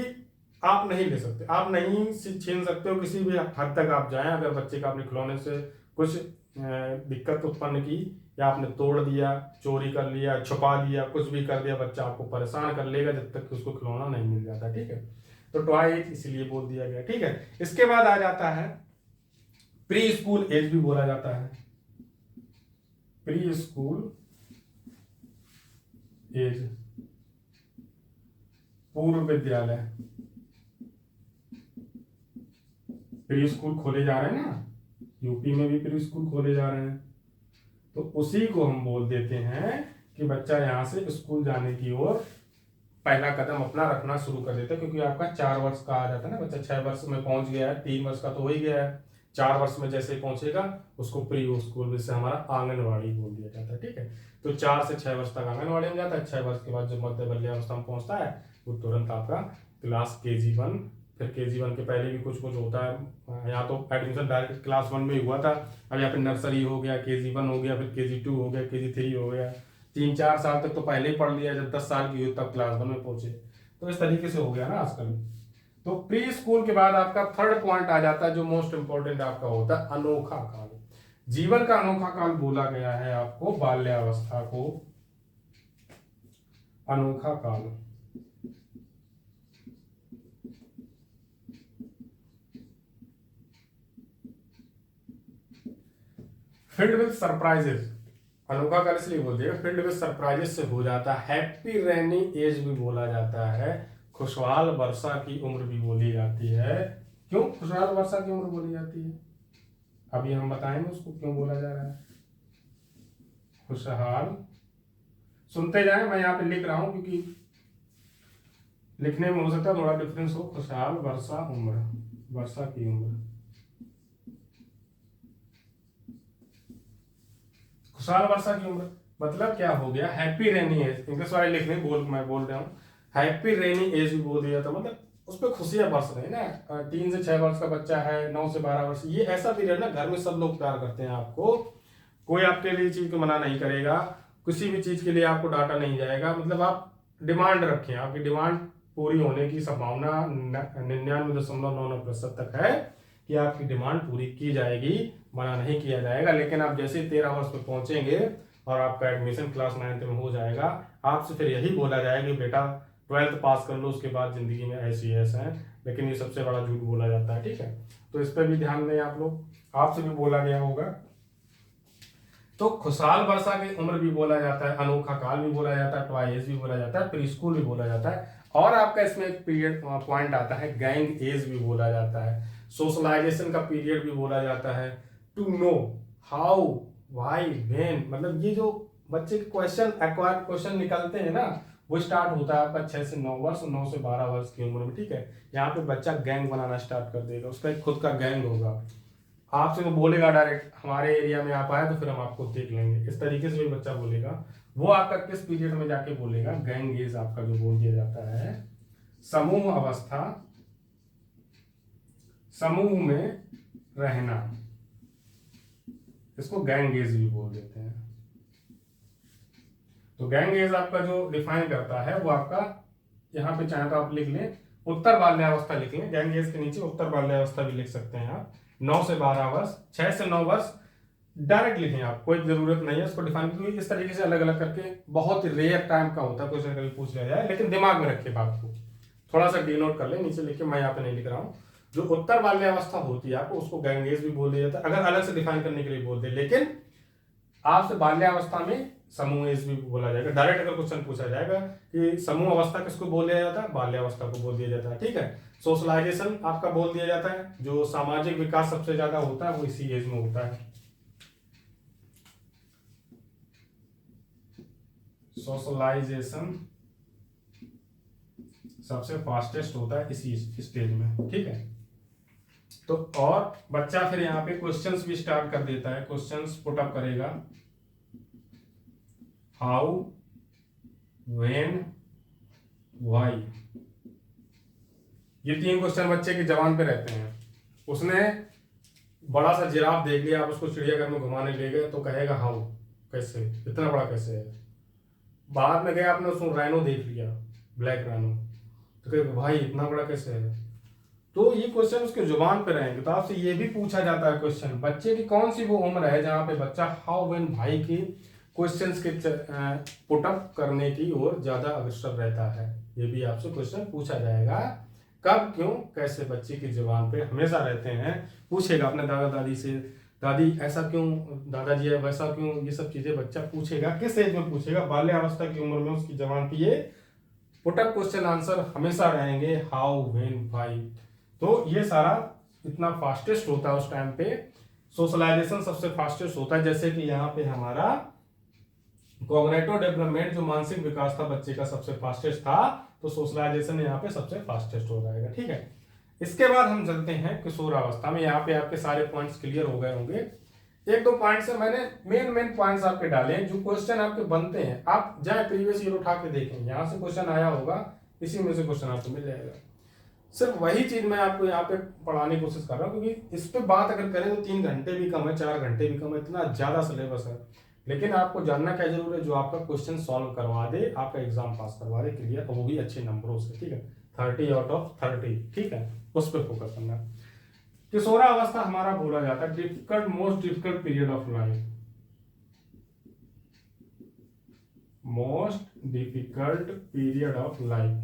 आप नहीं ले सकते, आप नहीं छीन सकते हो। किसी भी हद तक आप जाएं, अगर बच्चे का अपने खिलौने से कुछ दिक्कत उत्पन्न की, या आपने तोड़ दिया, चोरी कर लिया, छुपा लिया, कुछ भी कर दिया, बच्चा आपको परेशान कर लेगा जब तक कि उसको खिलौना नहीं मिल जाता। ठीक है, तो टॉय एज इसलिए बोल दिया गया। ठीक है, इसके बाद आ जाता है प्री स्कूल एज भी बोला जाता है। प्री स्कूल एज, पूर्व विद्यालय। प्री स्कूल खोले जा रहे हैं ना, यूपी में भी प्री स्कूल खोले जा रहे हैं, तो उसी को हम बोल देते हैं कि बच्चा यहाँ से स्कूल जाने की ओर पहला कदम अपना रखना शुरू कर देता है। क्योंकि आपका 4 वर्ष का आ जाता है ना, बच्चा 6 वर्ष में पहुंच गया है, 3 वर्ष का तो हो ही गया है, 4 वर्ष में जैसे ही पहुंचेगा उसको प्री स्कूल, जिससे हमारा आंगनवाड़ी बोल दिया जाता है। ठीक है, तो 4 से 6 वर्ष तक आंगनवाड़ी में जाता है। 6 वर्ष के बाद जब मध्य बाल्यावस्था में पहुंचता है वो तुरंत आपका क्लास KG1, फिर KG1 के पहले भी कुछ कुछ होता है। यहाँ तो एडमिशन डायरेक्ट क्लास 1 में ही हुआ था, अब यहाँ पे नर्सरी हो गया, KG1 हो गया, फिर KG2 हो गया, KG3 हो गया। 3-4 साल तक तो पहले ही पढ़ लिया, जब 10 साल की हुई तब क्लास 1 में पहुंचे। तो इस तरीके से हो गया ना आजकल। तो प्री स्कूल के बाद आपका थर्ड पॉइंट आ जाता है, जो मोस्ट इंपॉर्टेंट आपका होता है अनोखा काल। जीवन का अनोखा काल बोला गया है आपको बाल्यावस्था को, अनोखा काल। फिल्ड विद सरप्राइजेस, अनोखा काल इसलिए बोल दिया, फील्ड विद सरप्राइजेस से हो जाता है। हैप्पी रेनी एज भी बोला जाता है, खुशहाल वर्षा की उम्र भी बोली जाती है। क्यों खुशहाल वर्षा की उम्र बोली जाती है, अभी हम बताएंगे उसको क्यों बोला जा रहा है। खुशहाल, सुनते जाएं, मैं यहाँ पे लिख रहा हूं क्योंकि लिखने में हो सकता है थोड़ा डिफरेंस हो। खुशहाल वर्षा उम्र, वर्षा की उम्र, खुशहाल वर्षा की उम्र मतलब क्या हो गया, हैप्पी रेनी एज। इंग्लिश वाले लिखने मैं बोल रहा हूँ, हैप्पी रेनी एज भी बोल दिया था, मतलब उस पर खुशियां बरस रही ना। 3 से 6 वर्ष का बच्चा है, 9 से 12 वर्ष, ये ऐसा पीरियड ना, घर में सब लोग प्यार करते हैं आपको, कोई आपके लिए चीज को मना नहीं करेगा, किसी भी चीज के लिए आपको डांटा नहीं जाएगा। मतलब आप डिमांड रखें, आपकी डिमांड पूरी होने की संभावना 99.99% तक है कि आपकी डिमांड पूरी की जाएगी, मना नहीं किया जाएगा। लेकिन आप जैसे 13 वर्ष पे पहुंचेंगे और आपका एडमिशन क्लास 9th में हो जाएगा, आपसे फिर यही बोला जाएगा कि बेटा 12th पास कर लो, उसके बाद जिंदगी में ऐसी ऐसा है। लेकिन ये सबसे बड़ा झूठ बोला जाता है। ठीक है, तो इस पर भी ध्यान दें आप लोग, आपसे भी बोला गया होगा। तो खुशहाल वर्षा की उम्र भी बोला जाता है, अनोखा काल भी बोला जाता है, टॉय एज भी बोला जाता है, प्री स्कूल भी बोला जाता है। और आपका इसमें एक पीरियड पॉइंट आता है, गैंग एज भी बोला जाता है, सोशलाइजेशन का पीरियड भी बोला जाता है, to know how why when. मतलब ये जो बच्चे के क्वेश्चन एक्वायर क्वेश्चन निकलते हैं ना, वो स्टार्ट होता है आपका 6 से 9 वर्ष, 9 से 12 वर्ष की उम्र में। ठीक है, यहाँ पे बच्चा गैंग बनाना स्टार्ट कर देगा, उसका एक खुद का गैंग होगा। आपसे वो बोलेगा डायरेक्ट हमारे एरिया में आप आए तो फिर हम आपको देख लेंगे, इस तरीके से भी बच्चा बोलेगा। वो आपका किस पीरियड में जाके बोलेगा, गैंग एज आपका जो बोल दिया जाता है। समूह अवस्था, समूह में रहना, इसको गैंग एज भी बोल देते हैं। तो गैंग एज आपका जो डिफाइन करता है वो आपका, यहाँ पे चाहे तो आप लिख लें उत्तर बाल्यावस्था लिख लें, गैंग एज के नीचे उत्तर बाल्यावस्था भी लिख सकते हैं आप। 9 से 12 वर्ष, 6 से 9 वर्ष डायरेक्ट लिखें आप, कोई जरूरत नहीं है इसको डिफाइन, क्योंकि इस तरीके से अलग अलग करके बहुत रेयर टाइम का होता है, कोई से कभी पूछ लिया जाए। लेकिन दिमाग में रखिए बात को, थोड़ा सा डिनोट कर ले, नीचे लिखे, मैं यहाँ पे नहीं लिख रहा हूँ। जो उत्तर बाल्यावस्था होती है आपको, उसको गैंग एज भी बोल दिया जाता है, अगर अलग से डिफाइन करने के लिए बोल दे। लेकिन आपसे बाल्यावस्था में समूह एज भी बोला जाएगा। डायरेक्ट अगर क्वेश्चन पूछा जाएगा कि समूह अवस्था किसको बोल दिया जाता है, बाल्यावस्था को बोल दिया जाता है। ठीक है, सोशलाइजेशन आपका बोल दिया जाता है, जो सामाजिक विकास सबसे ज्यादा होता है वो इसी एज में होता है। सोशलाइजेशन सबसे फास्टेस्ट होता है इसी स्टेज में। ठीक है, तो और बच्चा फिर यहाँ पे क्वेश्चंस भी स्टार्ट कर देता है, क्वेश्चंस पुट अप करेगा, हाउ व्हेन व्हाई। ये 3 क्वेश्चन बच्चे की जबान पे रहते हैं। उसने बड़ा सा जिराफ देख लिया, आप उसको चिड़ियाघर में घुमाने ले गए तो कहेगा हाउ, कैसे, इतना बड़ा कैसे है? बाहर में गया आपने, उसको राइनो देख लिया, ब्लैक राइनो, तो कहे भाई इतना बड़ा कैसे है? तो ये क्वेश्चन उसके जुबान पे रहेंगे। तो आपसे ये भी पूछा जाता है क्वेश्चन, बच्चे की कौन सी वो उम्र है जहाँ पे बच्चा हाउ व्हेन भाई की क्वेश्चंस के पुटअप करने की ओर ज्यादा अग्रसर रहता है। ये भी आपसे क्वेश्चन पूछा जाएगा, कब, क्यों, कैसे बच्चे की जुबान पे हमेशा रहते हैं। पूछेगा अपने दादा दादी से, दादी ऐसा क्यों, दादाजी है वैसा क्यों, ये सब चीजें बच्चा पूछेगा। किस एज में पूछेगा? बाल्यावस्था की उम्र में उसकी जबान पे ये पुटअप क्वेश्चन आंसर हमेशा रहेंगे, हाउ व्हेन व्हाई। तो ये सारा इतना फास्टेस्ट होता है उस टाइम पे, सोशलाइजेशन सबसे फास्टेस्ट होता है। जैसे कि यहाँ पे हमारा कॉग्निटिव डेवलपमेंट, जो मानसिक विकास था बच्चे का, सबसे फास्टेस्ट था, तो सोशलाइजेशन यहाँ पे सबसे फास्टेस्ट हो जाएगा। ठीक है, इसके बाद हम चलते हैं किशोरावस्था में। यहाँ पे आपके सारे पॉइंट्स क्लियर हो गए होंगे। एक दो पॉइंट्स है मैंने मेन पॉइंट्स आपके डाले हैं, जो क्वेश्चन आपके बनते हैं। आप जाए प्रीवियस ईयर उठा के देखें, यहाँ से क्वेश्चन आया होगा, इसी में से क्वेश्चन आपको मिल जाएगा। सिर्फ वही चीज मैं आपको यहाँ पे पढ़ाने की कोशिश कर रहा हूँ, क्योंकि इस पे बात अगर करें तो 3 घंटे भी कम है, 4 घंटे भी कम है, इतना ज्यादा सिलेबस है। लेकिन आपको जानना क्या जरूर है, जो आपका क्वेश्चन सॉल्व करवा दे, आपका एग्जाम पास करवा दे क्लियर, और वो भी अच्छे नंबरों से। ठीक है, 30 आउट ऑफ 30। ठीक है, उस पर फोकस करना है। किशोरावस्था हमारा बोला जाता है difficult, most difficult period of life, most difficult period of life,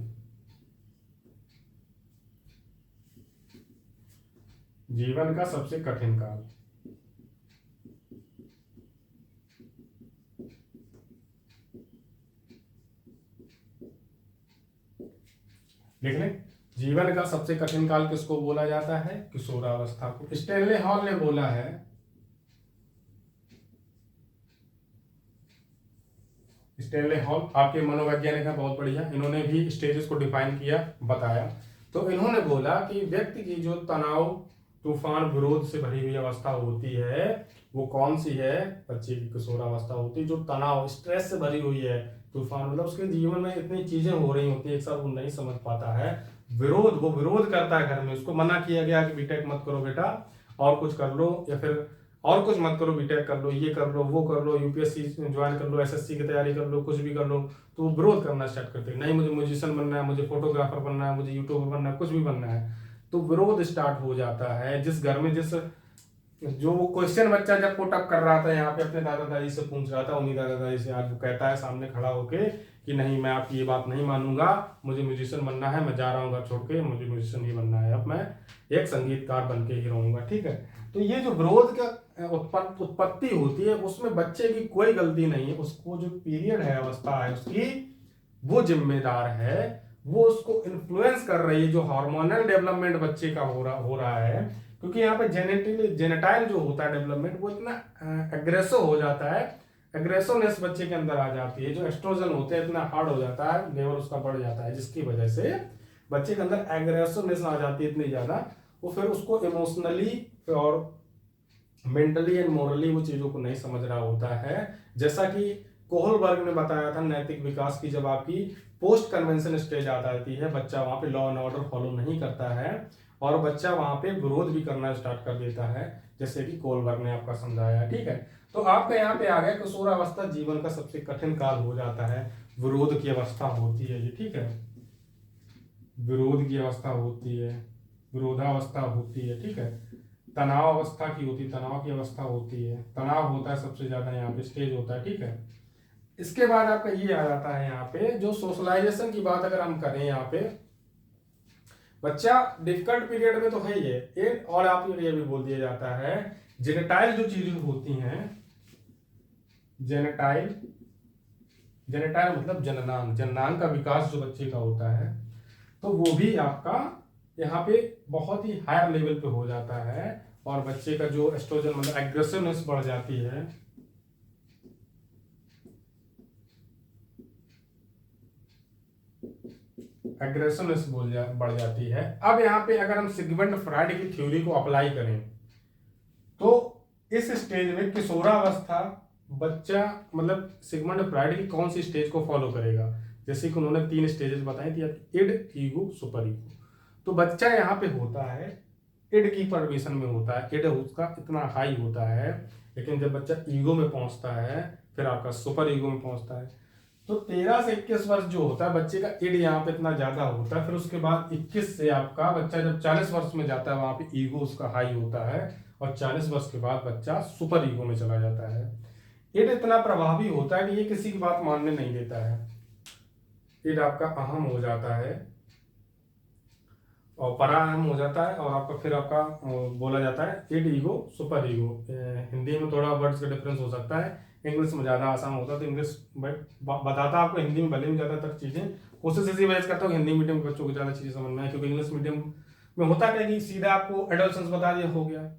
जीवन का सबसे कठिन काल। लिख लें, जीवन का सबसे कठिन काल किसको बोला जाता है? किशोरावस्था को। स्टैनले हॉल ने बोला है, स्टैनले हॉल आपके मनोवैज्ञानिक हैं, बहुत बढ़िया, इन्होंने भी स्टेजेस को डिफाइन किया, बताया। तो इन्होंने बोला कि व्यक्ति की जो तनाव, तूफान, विरोध से भरी हुई अवस्था होती है, वो कौन सी है? बच्चे की किशोरावस्था होती है। जो तनाव, स्ट्रेस से भरी हुई है, तूफान मतलब उसके जीवन में इतनी चीजें हो रही होती है एक साथ, वो नहीं समझ पाता है। विरोध, वो विरोध करता है घर में, उसको मना किया गया कि बीटेक मत करो बेटा, और कुछ कर लो, या फिर और कुछ मत करो, बीटेक कर लो, ये कर लो, वो कर लो, यूपीएससी ज्वाइन कर लो, एसएससी की तैयारी कर लो, कुछ भी कर लो। तो वो विरोध करना स्टार्ट करते हैं, नहीं मुझे म्यूजिशियन बनना है, मुझे फोटोग्राफर बनना है, मुझे यूट्यूबर बनना है, कुछ भी बनना है। तो विरोध स्टार्ट हो जाता है। जिस घर में, जिस जो वो क्वेश्चन बच्चा जब पुट अप कर रहा था यहाँ पे अपने दादा दादी से पूछ रहा था, उन्हीं दादा दादी से आज वो कहता है सामने खड़ा होके कि नहीं मैं आपकी ये बात नहीं मानूंगा, मुझे म्यूजिशियन बनना है, मैं जा रहा हूँ घर छोड़ के, मुझे म्यूजिशियन ही बनना है, अब मैं एक संगीतकार बन के ही रहूंगा। ठीक है, तो ये जो विरोध का उत्पत्ति होती है, उसमें बच्चे की कोई गलती नहीं है। उसको जो पीरियड है, अवस्था है उसकी, वो जिम्मेदार है, वो उसको इन्फ्लुएंस कर रही है। जो हार्मोनल डेवलपमेंट बच्चे का हो रहा है, क्योंकि यहाँ पे जेनेटाइल जो होता है डेवलपमेंट, वो इतना एग्रेसिव हो जाता है, एग्रेसिवनेस बच्चे के अंदर आ जाती है। जो एस्ट्रोजन होते हैं इतना हार्ड हो जाता है, लेवल उसका बढ़ जाता है, जिसकी वजह से बच्चे के अंदर एग्रेसिवनेस आ जाती है इतनी ज्यादा, वो फिर उसको इमोशनली और मेंटली एंड मोरली वो चीजों को नहीं समझ रहा होता है। जैसा कि कोहलबर्ग ने बताया था नैतिक विकास की, जब आपकी पोस्ट कन्वेंशन स्टेज आ जाती है, बच्चा वहां पे लॉ एंड ऑर्डर फॉलो नहीं करता है, और बच्चा वहां पे विरोध भी करना स्टार्ट कर देता है, जैसे कि कोहलबर्ग ने आपका समझाया। ठीक है, तो आपका यहाँ पे आ गया किशोरावस्था जीवन का सबसे कठिन काल हो जाता है, विरोध की अवस्था होती है ये। ठीक है, विरोध की अवस्था होती है, विरोधावस्था होती है। ठीक है, तनाव अवस्था की होती है, तनाव की अवस्था होती है, तनाव होता है सबसे ज्यादा यहाँ पे स्टेज होता है। ठीक है, इसके बाद आपका ये आ जाता है यहाँ पे, जो सोशलाइजेशन की बात अगर हम करें, यहाँ पे बच्चा डिफिकल्ट पीरियड में तो है ही है, और आप ये भी बोल दिया जाता है जेनेटाइल जो चीजें होती हैं, जेनेटाइल, जेनेटाइल मतलब जननांग, जननांग का विकास जो बच्चे का होता है, तो वो भी आपका यहाँ पे बहुत ही हायर लेवल पे हो जाता है, और बच्चे का जो एस्ट्रोजन मतलब एग्रेसिवनेस बढ़ जाती है, एग्रेसिवनेस बढ़ जाती है। अब यहाँ पे अगर हम सिगमंड फ्राइड की थ्योरी को अप्लाई करें, तो इस स्टेज में किशोरावस्था बच्चा मतलब सिगमंड फ्राइड की कौन सी स्टेज को फॉलो करेगा? जैसे कि उन्होंने 3 स्टेजेस बताई थी, इड, ईगो, सुपर ईगो। तो बच्चा यहाँ पे होता है इड की परमिशन में होता है, इड उसका इतना हाई होता है, लेकिन जब बच्चा ईगो में पहुंचता है फिर आपका सुपर ईगो में पहुंचता है। तो 13 से 21 वर्ष जो होता है बच्चे का इड यहाँ पे इतना ज्यादा होता है। फिर उसके बाद 21 से आपका बच्चा जब 40 वर्ष में जाता है वहां पे ईगो उसका हाई होता है, और 40 वर्ष के बाद बच्चा सुपर ईगो में चला जाता है। इड इतना प्रभावी होता है कि ये किसी की बात मानने नहीं देता है। इड आपका अहम हो जाता है और परा अहम हो जाता है, और आपका फिर आपका बोला जाता है end ego super ego. Hindi में थोड़ा वर्ड्स का डिफरेंस हो सकता है, इंग्लिश में ज़्यादा आसान होता है, तो इंग्लिश बताता आपको हिंदी में भले में ज़्यादातर चीज़ें। कोशिश इसी वजह से करता हूँ हिंदी मीडियम के बच्चों को ज़्यादा चीज़ें समझ में आए, क्योंकि इंग्लिश मीडियम में होता क्या कि सीधा आपको एडोलसेंस बता दिया, हो गया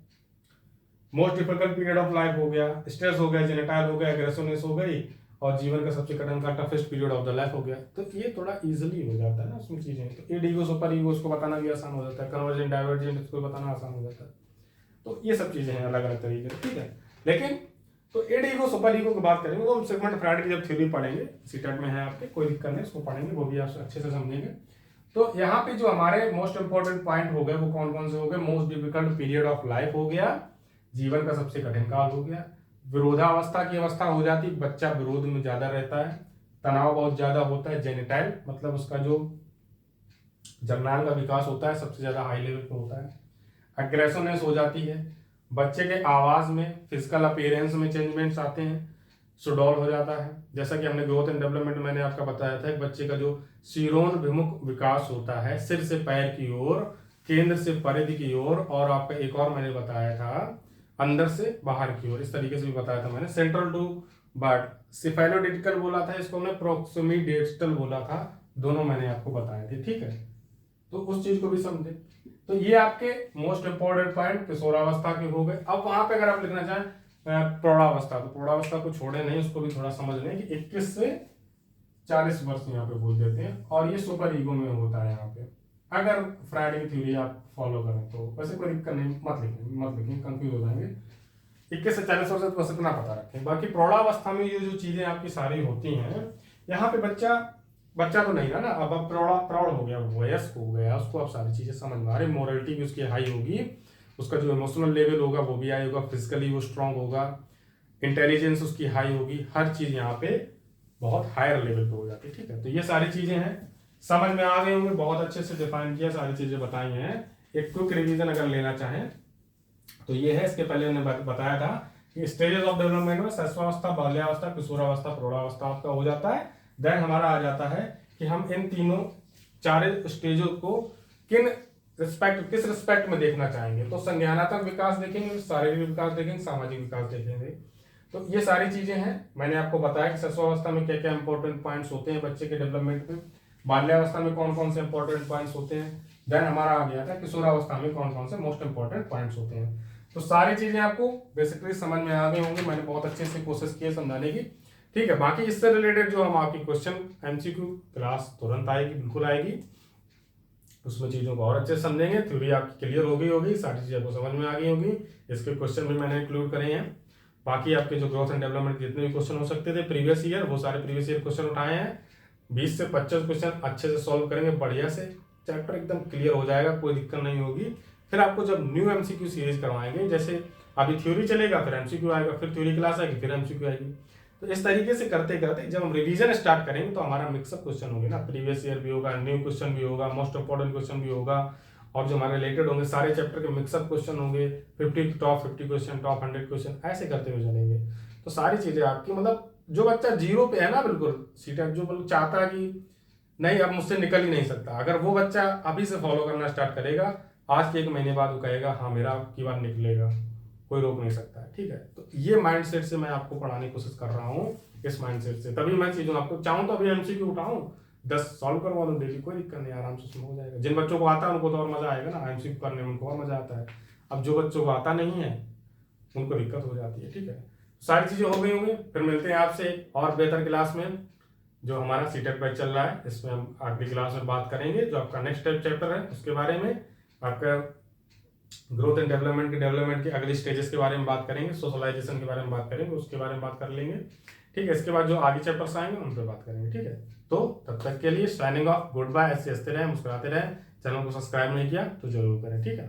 most difficult period of life, हो गया स्ट्रेस, हो गया जेनेटाइल, हो गया एग्रेसिवनेस हो गई, और जीवन का सबसे कठिन का toughest period of the life हो गया। तो ये थोड़ा इजीली हो जाता है ना उसमें चीजें। तो इड ईगो सुपर ईगो उसको बताना भी आसान हो जाता है, कन्वर्जेंट डाइवर्जेंट इसको बताना आसान हो जाता है। तो ये सब चीजें हैं अलग अलग तरीके से, ठीक है। लेकिन तो इड ईगो सुपर ईगो की बात करेंगे वो हम सिगमंड फ्रायड की जब थ्योरी पढ़ेंगे, सीटेट में है आपके, कोई दिक्कत नहीं, उसको पढ़ेंगे, वो भी आप अच्छे से समझेंगे। तो यहाँ पे जो हमारे मोस्ट इंपॉर्टेंट पॉइंट हो गए वो कौन कौन से हो गए? Most difficult period of life हो गया, जीवन का सबसे कठिन काल हो गया, विरोधावस्था की अवस्था हो जाती, बच्चा विरोध में ज्यादा रहता है, तनाव बहुत ज्यादा होता है, जेनिटाइल मतलब उसका जो जननांग का विकास होता है सबसे ज्यादा हाई लेवल पे होता है, अग्रेसिवनेस हो जाती है, बच्चे के आवाज में फिजिकल अपीयरेंस में चेंजमेंट्स आते हैं, सुडौल हो जाता है। जैसा कि हमने ग्रोथ एंड डेवलपमेंट मैंने आपका बताया था, बच्चे का जो शिरोन्मुख विकास होता है सिर से पैर की ओर, केंद्र से परिधि की ओर, और आपका एक और मैंने बताया था अंदर से बाहर की ओर, इस तरीके से भी बताया था मैंने। सेंट्रल टू बट सिफेलोडिटिकल बोला था, इसको हमने प्रोक्सिमिडिस्टल बोला था, दोनों मैंने आपको बताए थे, ठीक है। तो उस चीज को भी समझे। तो ये आपके मोस्ट इंपोर्टेंट पॉइंट किशोरावस्था के हो गए। अब वहां पे अगर आप लिखना चाहें प्रौढ़ावस्था, तो प्रौढ़ावस्था को छोड़े नहीं, उसको भी थोड़ा समझ लें कि 21 से 40 वर्ष यहाँ पे बोल देते हैं, और ये सुपर ईगो में होता है यहाँ पे। अगर फ्रायड की थ्योरी आप फॉलो करें तो वैसे कोई दिक्कत नहीं, मत लिखें कंफ्यूज हो जाएंगे। 21 से 40 वर्ष बस इतना पता रखें। बाकी प्रौढ़ावस्था में ये जो चीजें आपकी सारी होती हैं, यहाँ पे बच्चा तो नहीं ना, अब प्रौढ़ हो गया, वयस्क हो गया, उसको अब सारी चीजें समझ में आ रही, मोरलिटी भी उसकी हाई होगी, उसका जो इमोशनल लेवल होगा वो भी हाई होगा, फिजिकली वो स्ट्रांग होगा, इंटेलिजेंस उसकी हाई होगी, हर चीज यहाँ पे बहुत हायर लेवल पे हो जाती है, ठीक है। तो ये सारी चीजें हैं, समझ में आ गए होंगे, बहुत अच्छे से डिफाइन किया, सारी चीजें बताई हैं। एक क्विक रिवीजन अगर लेना चाहें तो ये है, इसके पहले मैंने बताया था कि स्टेजेस ऑफ डेवलपमेंट में शिशुअवस्था, बाल्यावस्था, किशोरावस्था, प्रौढ़ावस्था आपका हो जाता है। देन हमारा आ जाता है कि हम इन तीनों चार स्टेजों को किस रिस्पेक्ट में देखना चाहेंगे। तो संज्ञानात्मक विकास देखेंगे, शारीरिक विकास देखेंगे, सामाजिक विकास देखेंगे। तो ये सारी चीजें हैं, मैंने आपको बताया कि शिशुअवस्था में क्या क्या इंपॉर्टेंट पॉइंट्स होते हैं बच्चे के डेवलपमेंट में, बाल्यावस्था में कौन कौन से इंपॉर्टेंट पॉइंट्स होते हैं, देन हमारा आ गया था किशोरावस्था में कौन कौन से मोस्ट इंपॉर्टेंट पॉइंट्स होते हैं। तो सारी चीजें आपको बेसिकली समझ में आ गई होंगी, मैंने बहुत अच्छे से कोशिश की है समझाने की, ठीक है। बाकी इससे रिलेटेड जो हम आपकी क्वेश्चन एमसीक्यू क्लास तुरंत आएगी, बिल्कुल आएगी, उसमें चीजों को और अच्छे से समझेंगे, थ्योरी आपकी क्लियर हो गई होगी, सारी चीजें आपको समझ में आ गई होगी, इसके क्वेश्चन भी मैंने इंक्लूड करे हैं। बाकी आपके जो ग्रोथ एंड डेवलपमेंट जितने भी क्वेश्चन हो सकते थे प्रीवियस ईयर, वो सारे प्रीवियस ईयर क्वेश्चन उठाए हैं। 20 से 25 क्वेश्चन अच्छे से सॉल्व करेंगे, बढ़िया से चैप्टर एकदम क्लियर हो जाएगा, कोई दिक्कत नहीं होगी। फिर आपको जब न्यू एमसीक्यू सीरीज करवाएंगे, जैसे अभी थ्योरी चलेगा, फिर एमसीक्यू आएगा, फिर थ्योरी क्लास आएगी, फिर एमसीक्यू आएगी। तो इस तरीके से करते करते जब हम रिवीजन स्टार्ट करेंगे तो हमारा मिक्सअप क्वेश्चन होंगे ना, प्रीवियस ईयर भी होगा, न्यू क्वेश्चन भी होगा, मोस्ट इंपॉर्टेंट क्वेश्चन भी होगा, और जो हमारे रिलेटेड होंगे सारे चैप्टर के मिक्सअप क्वेश्चन होंगे, 50 टॉप 50 क्वेश्चन, टॉप 100 क्वेश्चन, ऐसे करते हुए चलेंगे। तो सारी चीजें आपकी, मतलब जो बच्चा जीरो पे है ना, बिल्कुल सीटेट जो बिल्कुल चाहता है कि नहीं अब मुझसे निकल ही नहीं सकता, अगर वो बच्चा अभी से फॉलो करना स्टार्ट करेगा, आज के 1 महीने बाद वो कहेगा हाँ मेरा की बार निकलेगा, कोई रोक नहीं सकता है, ठीक है। तो ये माइंडसेट से मैं आपको पढ़ाने की कोशिश कर रहा हूँ, इस माइंडसेट से, तभी मैं चीजों आपको चाहूँ तो अभी एमसीक्यू उठाऊं, 10 सॉल्व करवा दूं डेली, कोई दिक्कत नहीं, आराम से उसमें हो जाएगा। जिन बच्चों को आता है उनको तो और मजा आएगा ना, एमसीक्यू करने में उनको और मजा आता है। अब जो बच्चों को आता नहीं है उनको दिक्कत हो जाती है, ठीक है। सारी चीजें हो गई होंगी, फिर मिलते हैं आपसे और बेहतर क्लास में। जो हमारा सीटेट बैच चल रहा है इसमें हम अगली क्लास में बात करेंगे, जो आपका नेक्स्ट चैप्टर है उसके बारे में, आपका ग्रोथ एंड डेवलपमेंट के अगले स्टेजेस के बारे में बात करेंगे, सोशलाइजेशन के बारे में बात करेंगे, उसके बारे में बात कर लेंगे, ठीक है। इसके बाद जो आगे चैप्टर्स आएंगे उन पर बात करेंगे, ठीक है। तो तब तक के लिए साइनिंग ऑफ, गुड बाय, ऐसे हंसते रहे, मुस्कुराते रहे, चैनल को सब्सक्राइब नहीं किया तो जरूर करें, ठीक है।